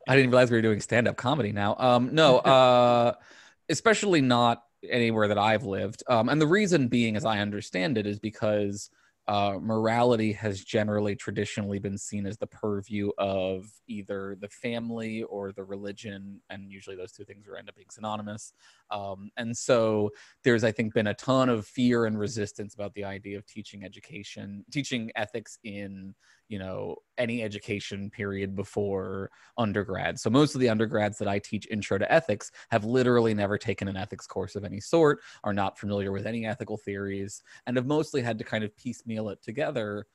didn't realize we were doing stand-up comedy now. No, especially not anywhere that I've lived. And the reason being, as I understand it, is because morality has generally traditionally been seen as the purview of either the family or the religion, and usually those two things end up being synonymous. And so there's, I think, been a ton of fear and resistance about the idea of teaching ethics in any education period before undergrad. So most of the undergrads that I teach intro to ethics have literally never taken an ethics course of any sort, are not familiar with any ethical theories, and have mostly had to kind of piecemeal it together,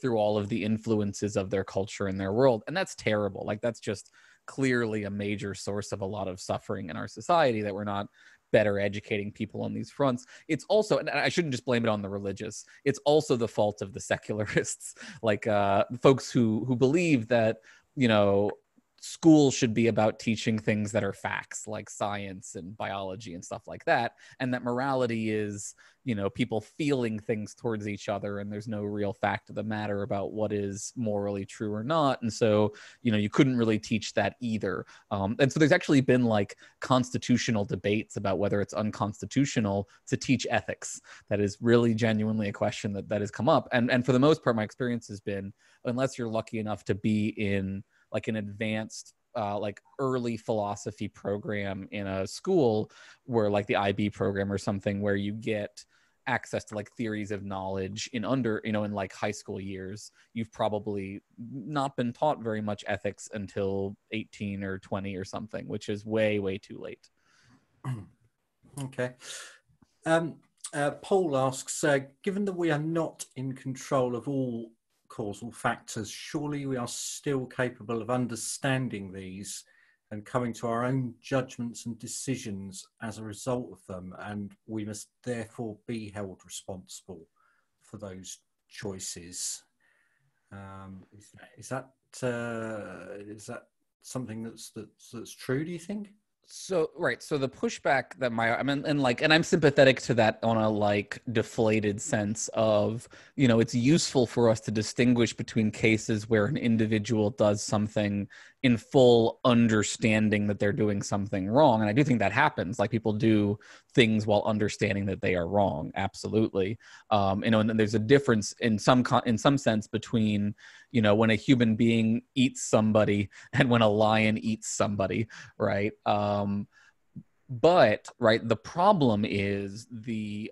through all of the influences of their culture and their world. And that's terrible. Like, that's just clearly a major source of a lot of suffering in our society, that we're not better educating people on these fronts. It's also, and I shouldn't just blame it on the religious, it's also the fault of the secularists, like folks who believe that, school should be about teaching things that are facts, like science and biology and stuff like that, and that morality is, people feeling things towards each other, and there's no real fact of the matter about what is morally true or not. And so, you couldn't really teach that either. And so there's actually been like constitutional debates about whether it's unconstitutional to teach ethics. That is really genuinely a question that has come up. And for the most part, my experience has been, unless you're lucky enough to be in like an advanced like early philosophy program in a school, where like the IB program or something, where you get access to like theories of knowledge in like high school years, you've probably not been taught very much ethics until 18 or 20 or something, which is way, way too late. Okay. Paul asks, given that we are not in control of all causal factors, surely we are still capable of understanding these and coming to our own judgments and decisions as a result of them, and we must therefore be held responsible for those choices. Is that something that's true, do you think? So right, so the pushback that I mean, and I'm sympathetic to that on a like deflated sense of, you know, it's useful for us to distinguish between cases where an individual does something in full understanding that they're doing something wrong, and I do think that happens. Like people do things while understanding that they are wrong. Absolutely, you know, and then there's a difference in some sense between, you know, when a human being eats somebody and when a lion eats somebody, right? But right, the problem is the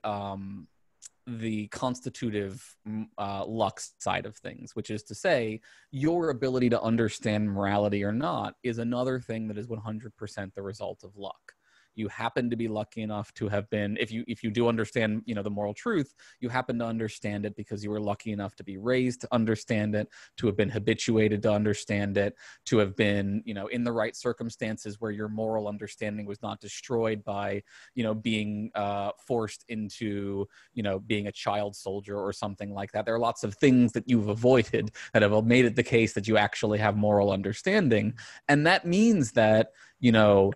constitutive luck side of things, which is to say, your ability to understand morality or not is another thing that is 100% the result of luck. You happen to be lucky enough to have been, if you do understand, you know, the moral truth, you happen to understand it because you were lucky enough to be raised to understand it, to have been habituated to understand it, to have been, you know, in the right circumstances where your moral understanding was not destroyed by, you know, being forced into, you know, being a child soldier or something like that. There are lots of things that you've avoided that have made it the case that you actually have moral understanding. And that means that, you know,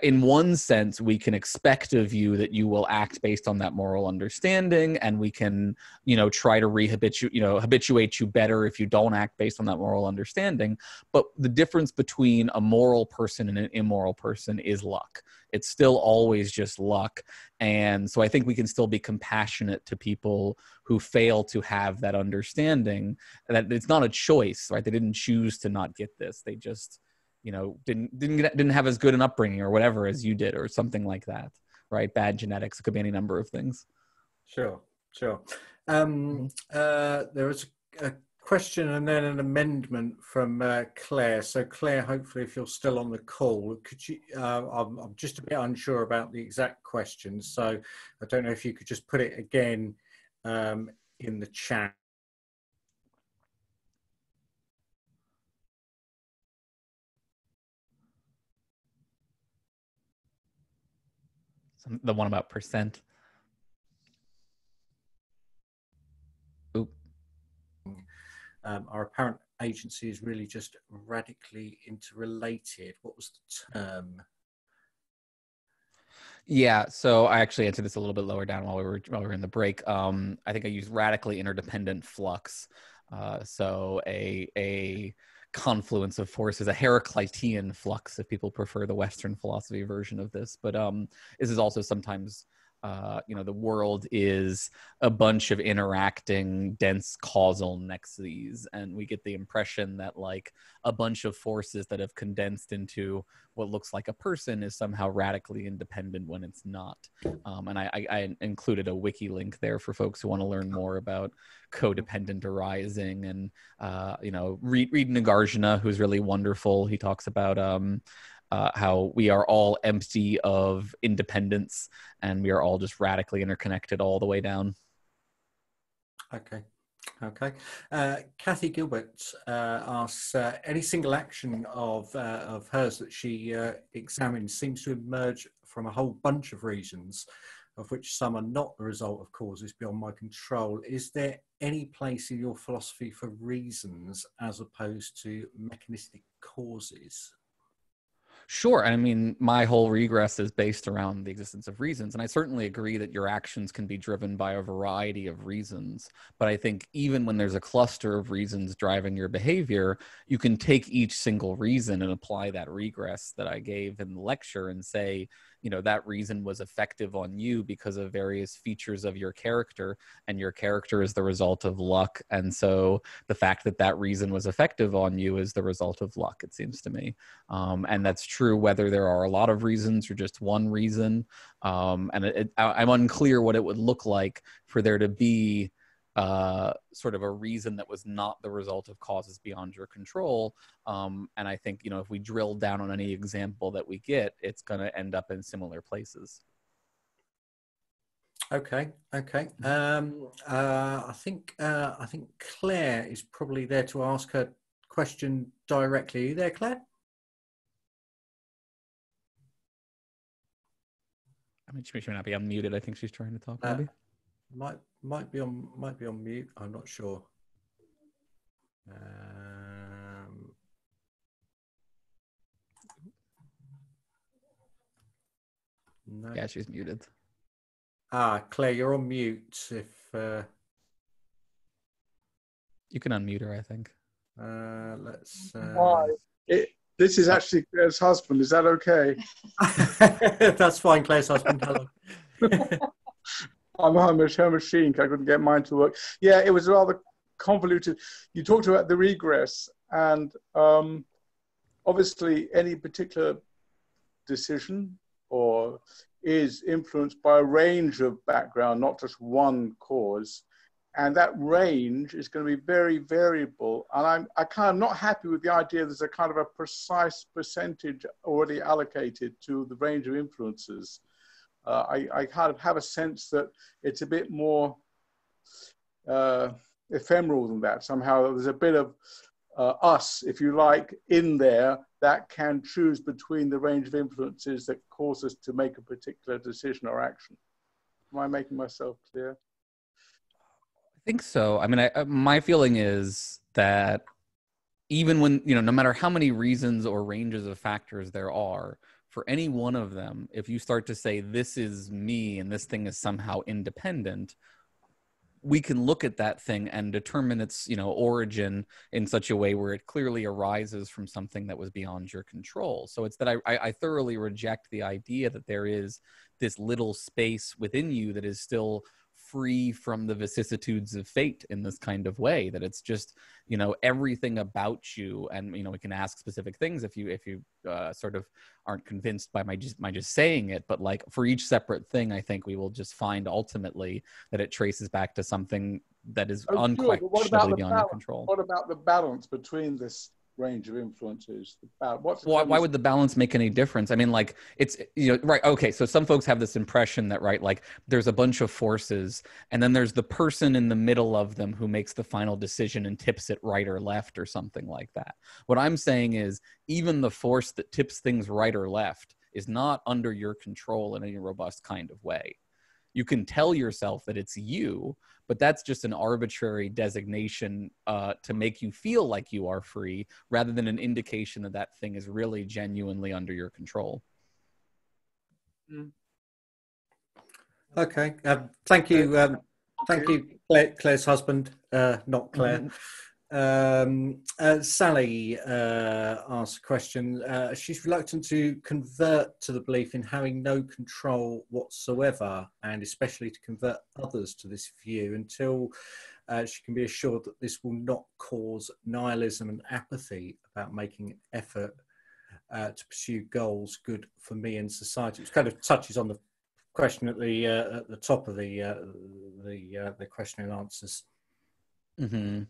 in one sense, we can expect of you that you will act based on that moral understanding, and we can, you know, try to habituate you better if you don't act based on that moral understanding. But the difference between a moral person and an immoral person is luck. It's still always just luck. And so I think we can still be compassionate to people who fail to have that understanding, that it's not a choice, right? They didn't choose to not get this. They just, you know, didn't have as good an upbringing or whatever as you did, or something like that, right? Bad genetics. It could be any number of things. Sure. Mm-hmm. There was a question and then an amendment from Claire. So Claire, hopefully, if you're still on the call, could you? I'm just a bit unsure about the exact question, so I don't know if you could just put it again in the chat. The one about percent. Oop. Our apparent agency is really just radically interrelated. What was the term? Yeah, so I actually answered this a little bit lower down while we were in the break. I think I used radically interdependent flux. So a confluence of forces, a Heraclitean flux, if people prefer the Western philosophy version of this. But this is also sometimes, you know, the world is a bunch of interacting dense causal nexes, and we get the impression that like a bunch of forces that have condensed into what looks like a person is somehow radically independent when it's not. And I included a wiki link there for folks who want to learn more about codependent arising, and you know, read Nagarjuna, who's really wonderful. He talks about how we are all empty of independence, and we are all just radically interconnected all the way down. Okay. Kathy Gilbert asks, any single action of hers that she examined seems to emerge from a whole bunch of reasons, of which some are not the result of causes beyond my control. Is there any place in your philosophy for reasons as opposed to mechanistic causes? Sure. I mean, my whole regress is based around the existence of reasons. And I certainly agree that your actions can be driven by a variety of reasons. But I think even when there's a cluster of reasons driving your behavior, you can take each single reason and apply that regress that I gave in the lecture and say, you know, that reason was effective on you because of various features of your character, and your character is the result of luck. And so the fact that that reason was effective on you is the result of luck, it seems to me. And that's true whether there are a lot of reasons or just one reason. And I'm unclear what it would look like for there to be sort of a reason that was not the result of causes beyond your control. And I think, you know, if we drill down on any example that we get, it's going to end up in similar places. Okay. I think Claire is probably there to ask her question directly. Are you there, Claire? I mean, she may not be unmuted. I think she's trying to talk. Maybe might be on mute. I'm not sure. No. Yeah, she's muted. Claire, you're on mute. If you can unmute her, I think. Let's. This is actually Claire's husband. Is that okay? That's fine, Claire's husband. Hello. I'm her machine. I couldn't get mine to work. Yeah, it was rather convoluted. You talked about the regress, and obviously any particular decision or is influenced by a range of background, not just one cause. And that range is going to be very variable. And I kind of not happy with the idea there's a kind of a precise percentage already allocated to the range of influences. I kind of have a sense that it's a bit more ephemeral than that. Somehow there's a bit of us, if you like, in there that can choose between the range of influences that cause us to make a particular decision or action. Am I making myself clear? I think so. I mean, my feeling is that even when, no matter how many reasons or ranges of factors there are, for any one of them, if you start to say, this is me and this thing is somehow independent, we can look at that thing and determine its, origin in such a way where it clearly arises from something that was beyond your control. So it's that I thoroughly reject the idea that there is this little space within you that is still free from the vicissitudes of fate in this kind of way, that it's just, everything about you. And, we can ask specific things if you sort of aren't convinced by my just saying it, but like for each separate thing, I think we will just find ultimately that it traces back to something that is unquestionably beyond your control. What about the balance between this range of influences? Why would the balance make any difference? I mean, like, it's, right. Okay. So some folks have this impression that, right, like there's a bunch of forces and then there's the person in the middle of them who makes the final decision and tips it right or left or something like that. What I'm saying is even the force that tips things right or left is not under your control in any robust kind of way. You can tell yourself that it's you, but that's just an arbitrary designation to make you feel like you are free rather than an indication that that thing is really genuinely under your control. Okay. Thank you. Thank you, Claire's husband, not Claire. Sally asked a question. She's reluctant to convert to the belief in having no control whatsoever, and especially to convert others to this view until she can be assured that this will not cause nihilism and apathy about making an effort to pursue goals good for me and society. Which kind of touches on the question at the top of the question and answers. Mm-hmm.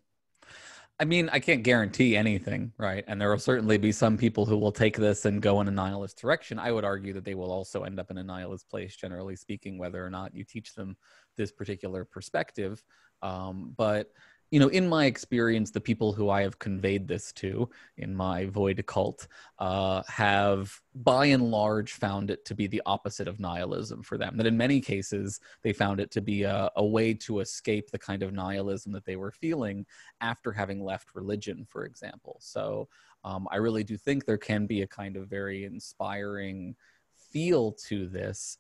I mean, I can't guarantee anything, right? And there will certainly be some people who will take this and go in a nihilist direction. I would argue that they will also end up in a nihilist place, generally speaking, whether or not you teach them this particular perspective. But, in my experience, the people who I have conveyed this to in my void cult have, by and large, found it to be the opposite of nihilism for them. That in many cases, they found it to be a way to escape the kind of nihilism that they were feeling after having left religion, for example. So I really do think there can be a kind of very inspiring feel to this.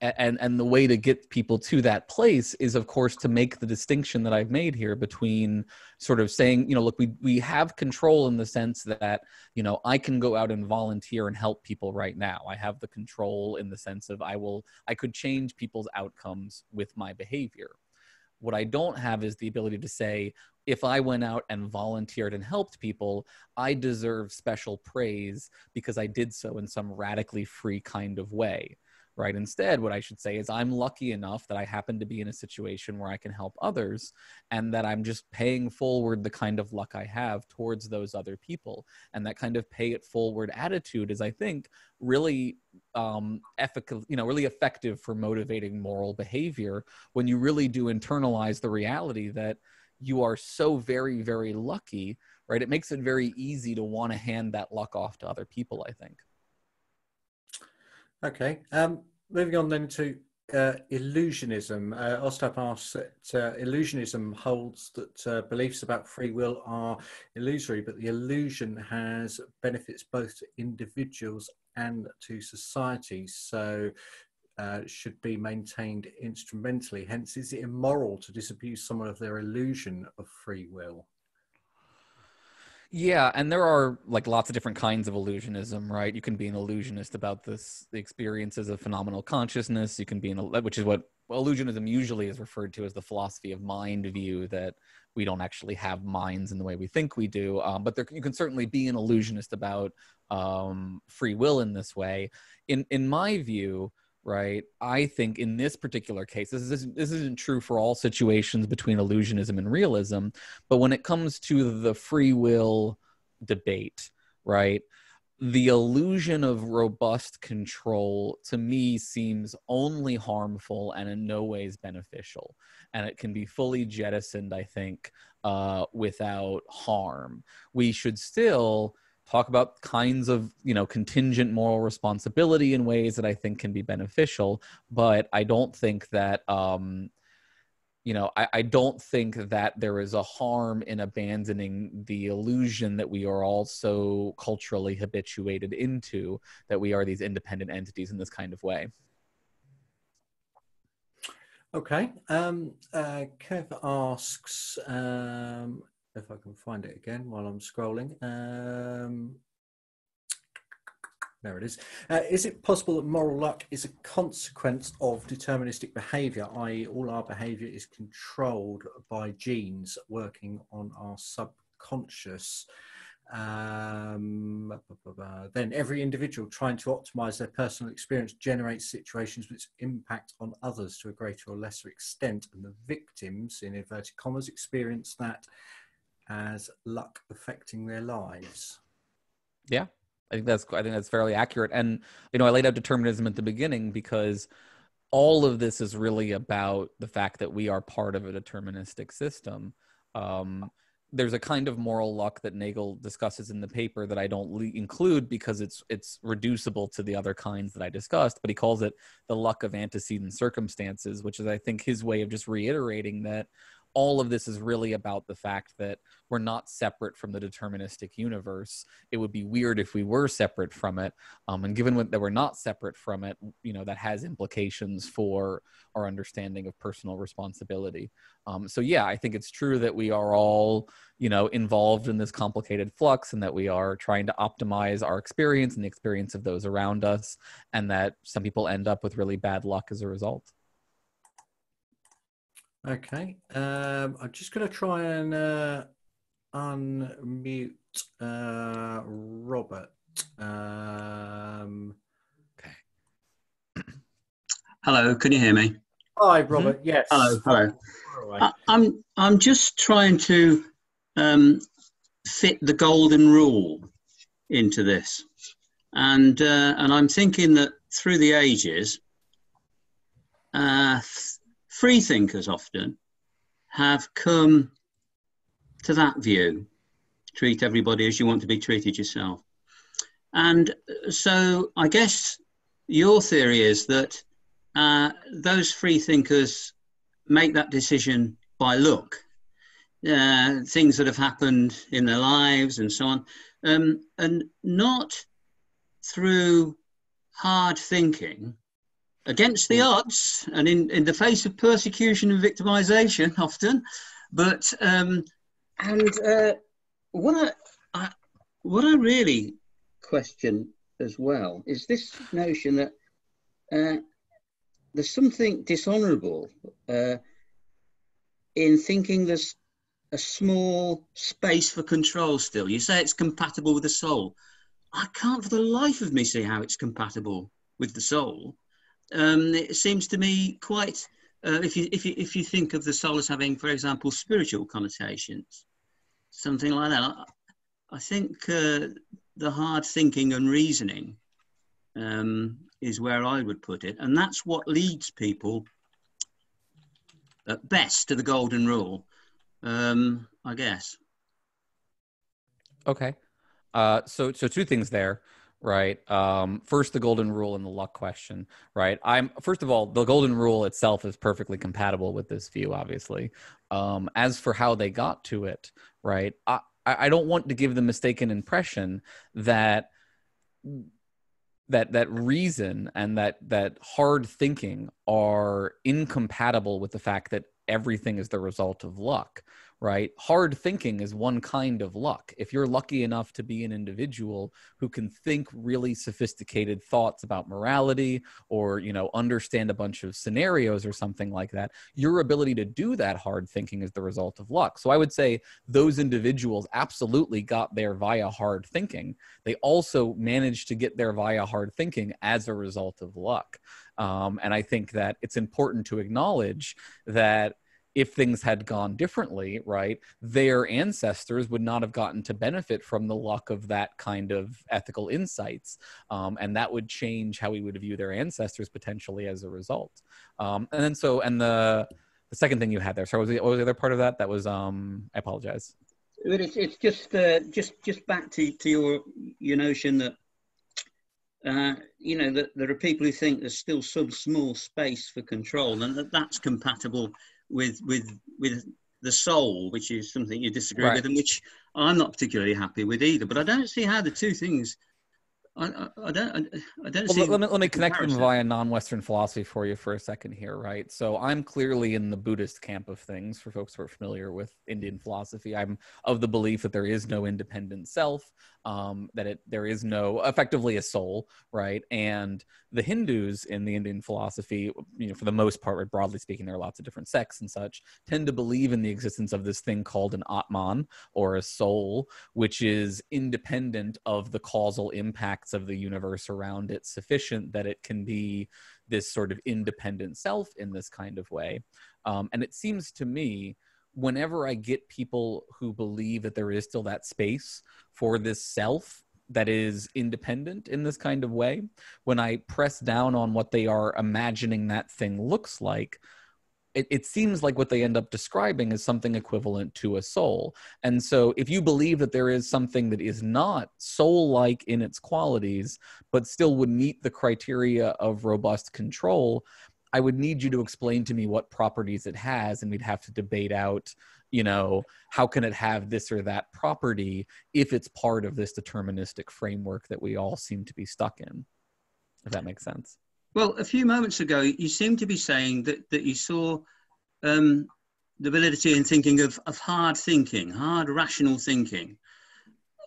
And the way to get people to that place is, of course, to make the distinction that I've made here between sort of saying, look, we have control in the sense that, I can go out and volunteer and help people right now. I have the control in the sense of I could change people's outcomes with my behavior. What I don't have is the ability to say, if I went out and volunteered and helped people, I deserve special praise because I did so in some radically free kind of way. Right. Instead, what I should say is I'm lucky enough that I happen to be in a situation where I can help others and that I'm just paying forward the kind of luck I have towards those other people. And that kind of pay it forward attitude is, I think, really really effective for motivating moral behavior when you really do internalize the reality that you are so very, very lucky. Right. It makes it very easy to want to hand that luck off to other people, I think. Okay, moving on then to illusionism. Ostap asks that illusionism holds that beliefs about free will are illusory, but the illusion has benefits both to individuals and to society, so should be maintained instrumentally. Hence, is it immoral to disabuse someone of their illusion of free will? Yeah, and there are like lots of different kinds of illusionism, right? You can be an illusionist about the experiences of phenomenal consciousness. You can be which is what illusionism usually is referred to as the philosophy of mind view, that we don't actually have minds in the way we think we do. But you can certainly be an illusionist about free will in this way. In my view, right, I think in this particular case, this isn't true for all situations between illusionism and realism, but when it comes to the free will debate, right, the illusion of robust control to me seems only harmful and in no ways beneficial. And it can be fully jettisoned, I think, without harm. We should still talk about kinds of, contingent moral responsibility in ways that I think can be beneficial. But I don't think that, I don't think that there is a harm in abandoning the illusion that we are all so culturally habituated into, that we are these independent entities in this kind of way. Okay. Kev asks, if I can find it again while I'm scrolling. There it is. Is it possible that moral luck is a consequence of deterministic behaviour, i.e. all our behaviour is controlled by genes working on our subconscious? Then every individual trying to optimise their personal experience generates situations which impact on others to a greater or lesser extent, and the victims, in inverted commas, experience that as luck affecting their lives. Yeah, I think that's fairly accurate. And I laid out determinism at the beginning because all of this is really about the fact that we are part of a deterministic system. There's a kind of moral luck that Nagel discusses in the paper that I don't include because it's reducible to the other kinds that I discussed, but he calls it the luck of antecedent circumstances, which is, I think, his way of just reiterating that all of this is really about the fact that we're not separate from the deterministic universe. It would be weird if we were separate from it. And given that we're not separate from it, that has implications for our understanding of personal responsibility. So yeah, I think it's true that we are all, involved in this complicated flux, and that we are trying to optimize our experience and the experience of those around us, and that some people end up with really bad luck as a result. Okay, I'm just going to try and unmute Robert. Okay. Hello, can you hear me? Hi, Robert. Mm-hmm. Yes. Hello. I'm just trying to fit the golden rule into this, and I'm thinking that through the ages, free thinkers often have come to that view: treat everybody as you want to be treated yourself. And so I guess your theory is that those free thinkers make that decision by luck, things that have happened in their lives and so on, and not through hard thinking against the odds and in the face of persecution and victimization often. But what I really question as well is this notion that there's something dishonorable in thinking there's a small space for control still. You say it's compatible with the soul. I can't for the life of me see how it's compatible with the soul. It seems to me quite, if you think of the soul as having, for example, spiritual connotations, something like that, I think the hard thinking and reasoning is where I would put it. And that's what leads people at best to the golden rule, I guess. Okay. So two things there. right? First, the golden rule and the luck question, right? First of all, the golden rule itself is perfectly compatible with this view, obviously. As for how they got to it, right? I don't want to give the mistaken impression that reason and that hard thinking are incompatible with the fact that everything is the result of luck, right? Hard thinking is one kind of luck. If you're lucky enough to be an individual who can think really sophisticated thoughts about morality, or, you know, understand a bunch of scenarios or something like that, your ability to do that hard thinking is the result of luck. So I would say those individuals absolutely got there via hard thinking. They also managed to get there via hard thinking as a result of luck. And I think that it's important to acknowledge that if things had gone differently, right, their ancestors would not have gotten to benefit from the luck of that kind of ethical insights. And that would change how we would view their ancestors potentially as a result. And the second thing you had there, sorry, what was the other part of that? That was, I apologize. But it's just back to your notion that, you know, that there are people who think there's still some small space for control, and that's compatible with the soul, which is something you disagree with, and which I'm not particularly happy with either. But I don't see how the two things. I don't see. Let me connect them via non-Western philosophy for you for a second here, right? So I'm clearly in the Buddhist camp of things. For folks who are familiar with Indian philosophy, I'm of the belief that there is no independent self, there is no effectively a soul, right? And the Hindus in the Indian philosophy, you know, for the most part, right, broadly speaking, there are lots of different sects and such, tend to believe in the existence of this thing called an Atman, or a soul, which is independent of the causal impacts of the universe around it, sufficient that it can be this sort of independent self in this kind of way. And it seems to me, whenever I get people who believe that there is still that space for this self that is independent in this kind of way, when I press down on what they are imagining that thing looks like, it seems like what they end up describing is something equivalent to a soul. And so if you believe that there is something that is not soul-like in its qualities, but still would meet the criteria of robust control, I would need you to explain to me what properties it has, and we'd have to debate out, you know, how can it have this or that property if it's part of this deterministic framework that we all seem to be stuck in, if that makes sense. Well, a few moments ago, you seemed to be saying that you saw the validity in thinking of hard thinking, hard rational thinking.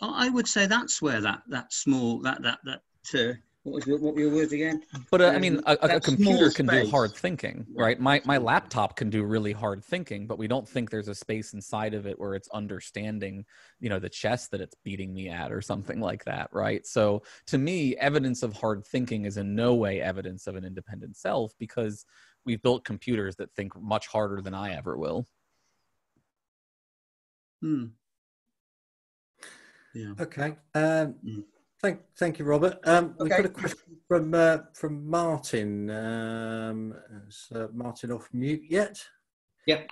I would say that's where what were your words again? But I mean, a computer can do hard thinking, right? My laptop can do really hard thinking, but we don't think there's a space inside of it where it's understanding, you know, the chess that it's beating me at or something like that, right? So to me, evidence of hard thinking is in no way evidence of an independent self, because we've built computers that think much harder than I ever will. Yeah. Okay. Thank you, Robert. We've got a question from Martin. Is Martin off mute yet? Yep.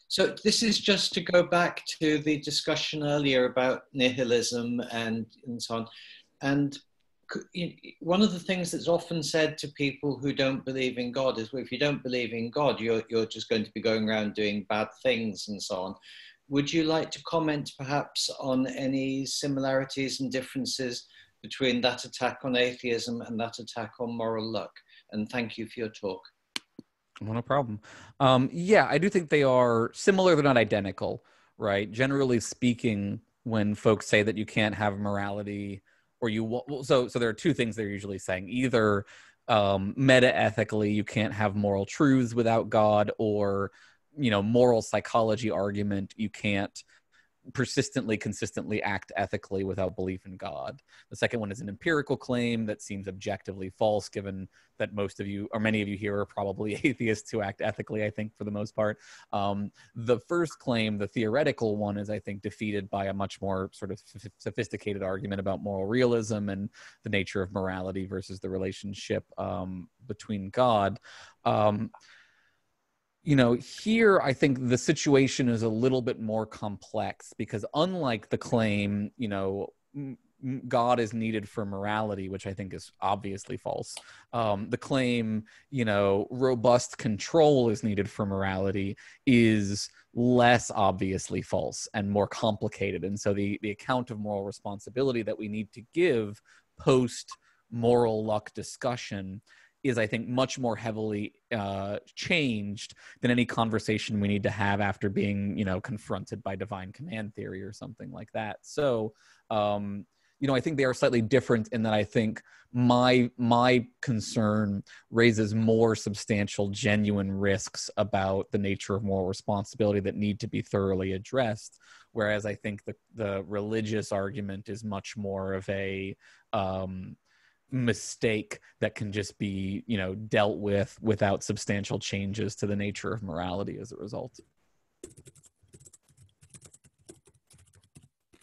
So this is just to go back to the discussion earlier about nihilism and so on. And one of the things that's often said to people who don't believe in God is, well, if you don't believe in God, you're just going to be going around doing bad things and so on. Would you like to comment perhaps on any similarities and differences between that attack on atheism and that attack on moral luck? And thank you for your talk. No problem. Yeah, I do think they are similar. They're not identical, right? Generally speaking, when folks say that you can't have morality, or so there are two things they're usually saying. Either meta-ethically, you can't have moral truths without God, or, you know, moral psychology argument, you can't consistently act ethically without belief in God. The second one is an empirical claim that seems objectively false, given that most of you, or many of you here, are probably atheists who act ethically, I think, for the most part. The first claim, the theoretical one, is, I think, defeated by a much more sort of sophisticated argument about moral realism and the nature of morality versus the relationship between God. You know, here, I think the situation is a little bit more complex, because unlike the claim, you know, God is needed for morality, which I think is obviously false. The claim, robust control is needed for morality is less obviously false and more complicated. And so the account of moral responsibility that we need to give post moral luck discussion is, I think, much more heavily changed than any conversation we need to have after being, confronted by divine command theory or something like that. So, I think they are slightly different in that I think my concern raises more substantial, genuine risks about the nature of moral responsibility that need to be thoroughly addressed. Whereas I think the religious argument is much more of a mistake that can just be, dealt with without substantial changes to the nature of morality as a result.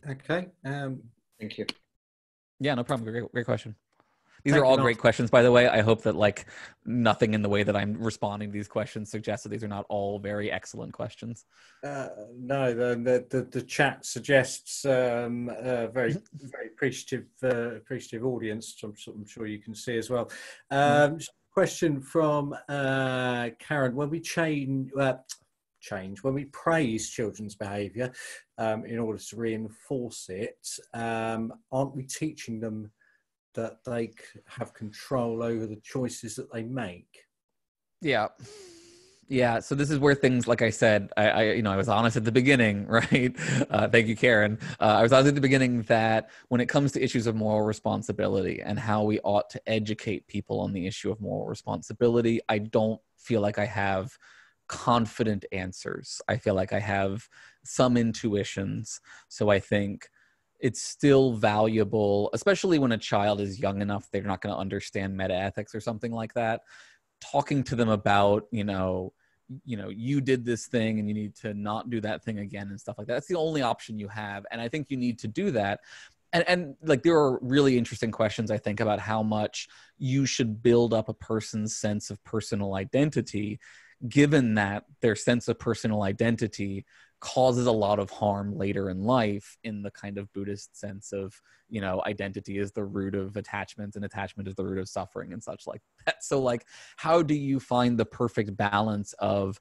Okay. Thank you. Yeah, no problem. Great question. These are all great questions, by the way. I hope that nothing in the way that I'm responding to these questions suggests that these are not all very excellent questions. No, the chat suggests a very very appreciative audience. I'm sure you can see as well. Question from Karen: when we when we praise children's behaviour in order to reinforce it, aren't we teaching them that they have control over the choices that they make? Yeah. So this is where things, like I said, I was honest at the beginning, right? Thank you, Karen. I was honest at the beginning that when it comes to issues of moral responsibility and how we ought to educate people on the issue of moral responsibility, I don't feel like I have confident answers. I feel like I have some intuitions. So I think it's still valuable, especially when a child is young enough, they're not going to understand meta ethics or something like that. Talking to them about, you did this thing and you need to not do that thing again and stuff like that. That's the only option you have. And I think you need to do that. And there are really interesting questions, I think, about how much you should build up a person's sense of personal identity, given that their sense of personal identity causes a lot of harm later in life, in the kind of Buddhist sense of, identity is the root of attachment and attachment is the root of suffering and such like that. So how do you find the perfect balance of,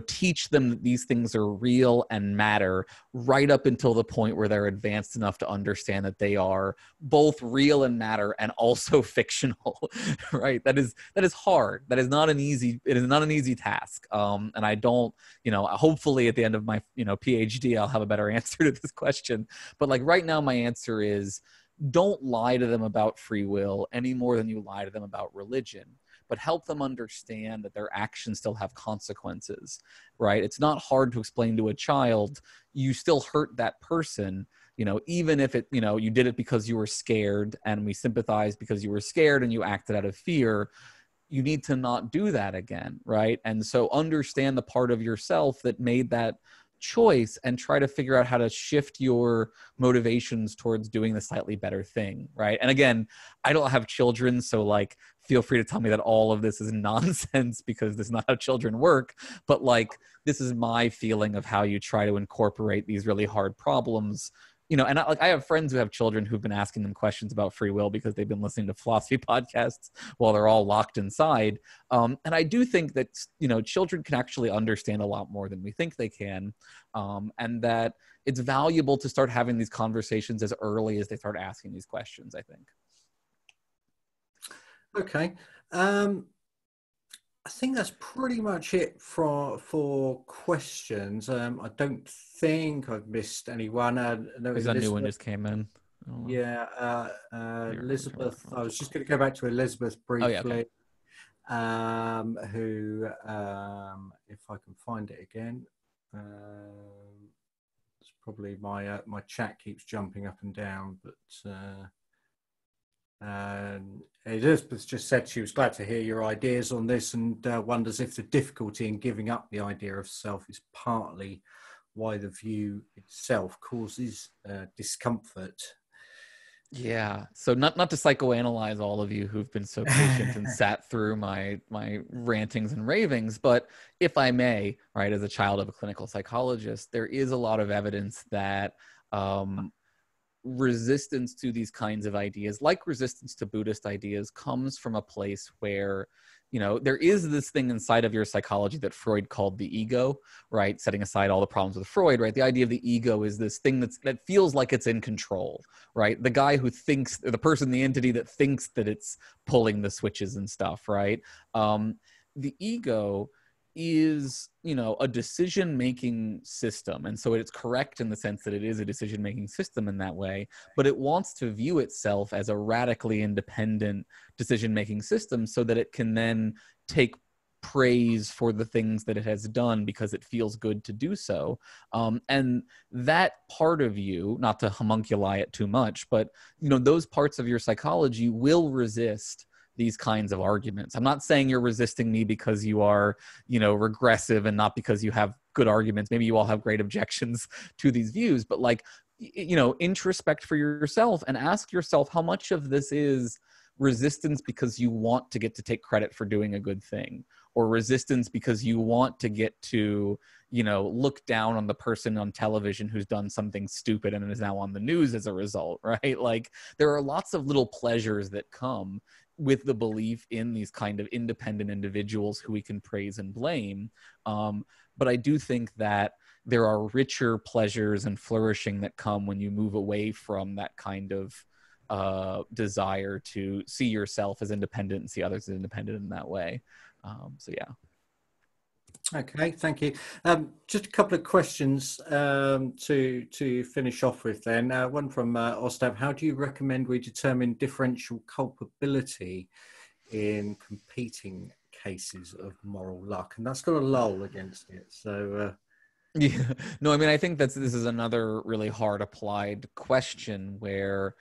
teach them that these things are real and matter right up until the point where they're advanced enough to understand that they are both real and matter and also fictional, right? That is hard. It is not an easy task. And I don't, hopefully at the end of my, PhD, I'll have a better answer to this question. But right now, my answer is, don't lie to them about free will any more than you lie to them about religion, but help them understand that their actions still have consequences, right? It's not hard to explain to a child, you still hurt that person, even if it, you did it because you were scared and we sympathize because you were scared and you acted out of fear. You need to not do that again, right? And so understand the part of yourself that made that choice and try to figure out how to shift your motivations towards doing the slightly better thing, right? And again, I don't have children, so feel free to tell me that all of this is nonsense because this is not how children work, but this is my feeling of how you try to incorporate these really hard problems. And I have friends who have children who've been asking them questions about free will because they've been listening to philosophy podcasts while they're all locked inside. And I do think that, children can actually understand a lot more than we think they can. And that it's valuable to start having these conversations as early as they start asking these questions, I think. Okay. I think that's pretty much it for questions. I don't think I've missed anyone. There's a new one just came in. Yeah, Elizabeth. I was just going to go back to Elizabeth briefly. Oh, yeah, okay. Who, if I can find it again, it's probably my chat keeps jumping up and down, but. Elizabeth just said she was glad to hear your ideas on this and wonders if the difficulty in giving up the idea of self is partly why the view itself causes discomfort. Yeah. So not to psychoanalyze all of you who've been so patient and sat through my rantings and ravings, but if I may, right, as a child of a clinical psychologist, there is a lot of evidence that resistance to these kinds of ideas, like resistance to Buddhist ideas, comes from a place where, you know, there is this thing inside of your psychology that Freud called the ego, right? Setting aside all the problems with Freud, right? The idea of the ego is this thing that feels like it's in control, right? The guy who thinks, the person, the entity that thinks that it's pulling the switches and stuff, right? The ego is, you know, a decision-making system. And so it's correct in the sense that it is a decision-making system in that way, but it wants to view itself as a radically independent decision-making system so that it can then take praise for the things that it has done because it feels good to do so. And that part of you, not to homunculi it too much, but, you know, those parts of your psychology will resist these kinds of arguments. I'm not saying you're resisting me because you are, you know, regressive and not because you have good arguments. Maybe you all have great objections to these views, but like, you know, introspect for yourself and ask yourself how much of this is resistance because you want to get to take credit for doing a good thing, or resistance because you want to get to, you know, look down on the person on television who's done something stupid and is now on the news as a result, right? Like, there are lots of little pleasures that come with the belief in these kind of independent individuals who we can praise and blame. But I do think that there are richer pleasures and flourishing that come when you move away from that kind of desire to see yourself as independent and see others as independent in that way. So yeah. Okay, thank you. Just a couple of questions to finish off with then. One from Ostap. How do you recommend we determine differential culpability in competing cases of moral luck? And that's got a lull against it. So yeah, no, I mean, I think this is another really hard applied question where,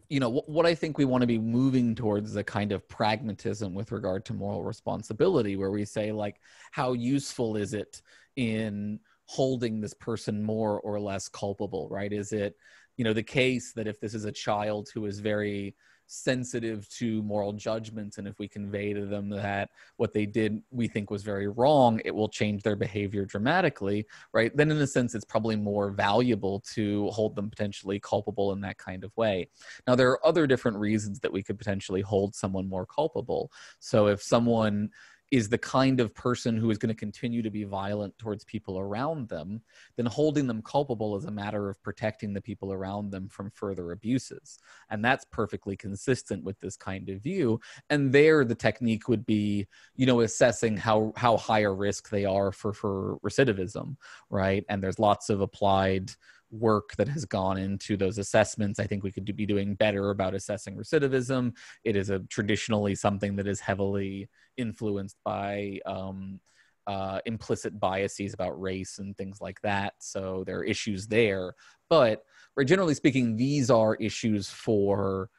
you know, what I think we want to be moving towards is a kind of pragmatism with regard to moral responsibility, where we say, like, how useful is it in holding this person more or less culpable, right? Is it, you know, the case that if this is a child who is very sensitive to moral judgments, and if we convey to them that what they did we think was very wrong, it will change their behavior dramatically, right? Then in a sense, it's probably more valuable to hold them potentially culpable in that kind of way. Now, there are other different reasons that we could potentially hold someone more culpable. So if someone is the kind of person who is going to continue to be violent towards people around them, then holding them culpable is a matter of protecting the people around them from further abuses. And that's perfectly consistent with this kind of view. And there, the technique would be, you know, assessing how high a risk they are for recidivism, right? And there's lots of applied work that has gone into those assessments. I think we could be doing better about assessing recidivism. It is traditionally something that is heavily influenced by implicit biases about race and things like that. So there are issues there. But generally speaking, these are issues for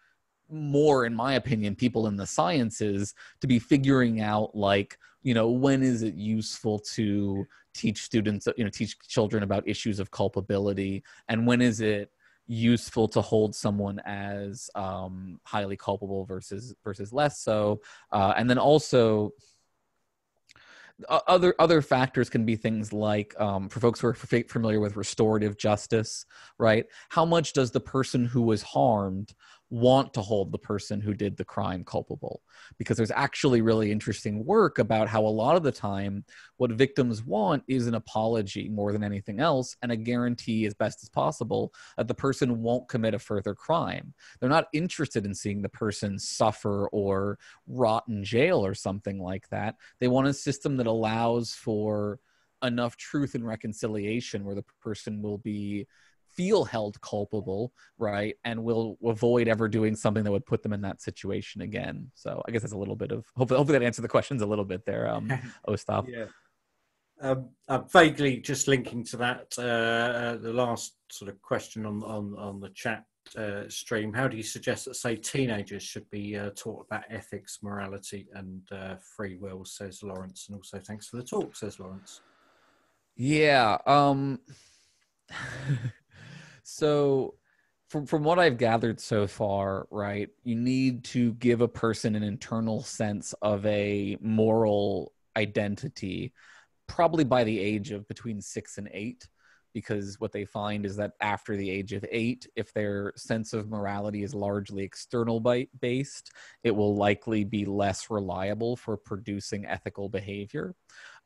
more, in my opinion, people in the sciences to be figuring out, like, you know, when is it useful to teach students, you know, teach children about issues of culpability, and when is it useful to hold someone as highly culpable versus less so. And then also other factors can be things like, for folks who are familiar with restorative justice, right? How much does the person who was harmed want to hold the person who did the crime culpable? Because there's actually really interesting work about how a lot of the time what victims want is an apology more than anything else, and a guarantee as best as possible that the person won't commit a further crime. They're not interested in seeing the person suffer or rot in jail or something like that. They want a system that allows for enough truth and reconciliation where the person will feel held culpable, right, and will avoid ever doing something that would put them in that situation again. So I guess that's a little bit of, hopefully that answered the questions a little bit there, Ostap. Yeah. Vaguely just linking to that, the last sort of question on the chat stream, how do you suggest that, say, teenagers should be taught about ethics, morality, and free will, says Lawrence, and also thanks for the talk, says Lawrence. Yeah. So from what I've gathered so far, right, you need to give a person an internal sense of a moral identity, probably by the age of between 6 and 8. because what they find is that after the age of 8, if their sense of morality is largely external based, it will likely be less reliable for producing ethical behavior.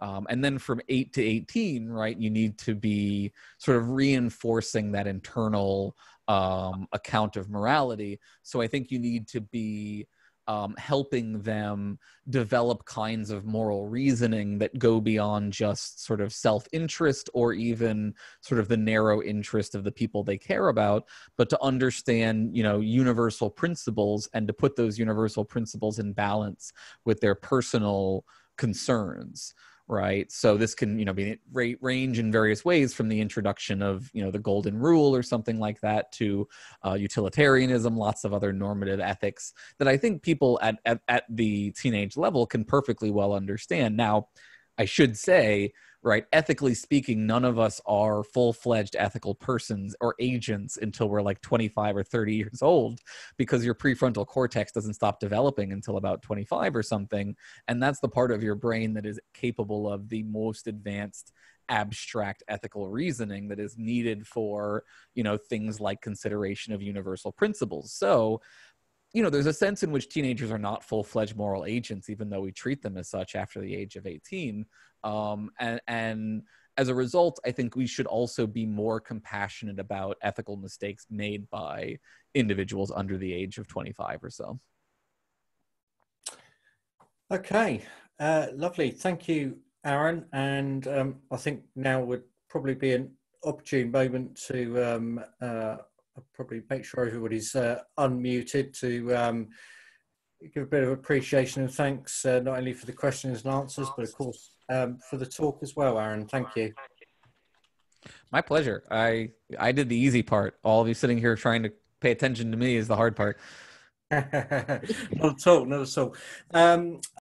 And then from 8 to 18, right, you need to be sort of reinforcing that internal account of morality. So I think you need to be helping them develop kinds of moral reasoning that go beyond just sort of self-interest or even sort of the narrow interest of the people they care about, but to understand, you know, universal principles and to put those universal principles in balance with their personal concerns. Right. So this can, you know, be range in various ways, from the introduction of, you know, the golden rule or something like that to utilitarianism, lots of other normative ethics that I think people at the teenage level can perfectly well understand. Now, I should say, right, ethically speaking, none of us are full-fledged ethical persons or agents until we're like 25 or 30 years old, because your prefrontal cortex doesn't stop developing until about 25 or something. And that's the part of your brain that is capable of the most advanced abstract ethical reasoning that is needed for, you know, things like consideration of universal principles. So, you know, there's a sense in which teenagers are not full-fledged moral agents, even though we treat them as such after the age of 18. And as a result, I think we should also be more compassionate about ethical mistakes made by individuals under the age of 25 or so. Okay, lovely. Thank you, Aaron. And I think now would probably be an opportune moment to probably make sure everybody's unmuted to give a bit of appreciation and thanks, not only for the questions and answers, but of course for the talk as well, Aaron. Thank you. My pleasure. I did the easy part. All of you sitting here trying to pay attention to me is the hard part. Not at all, not at all.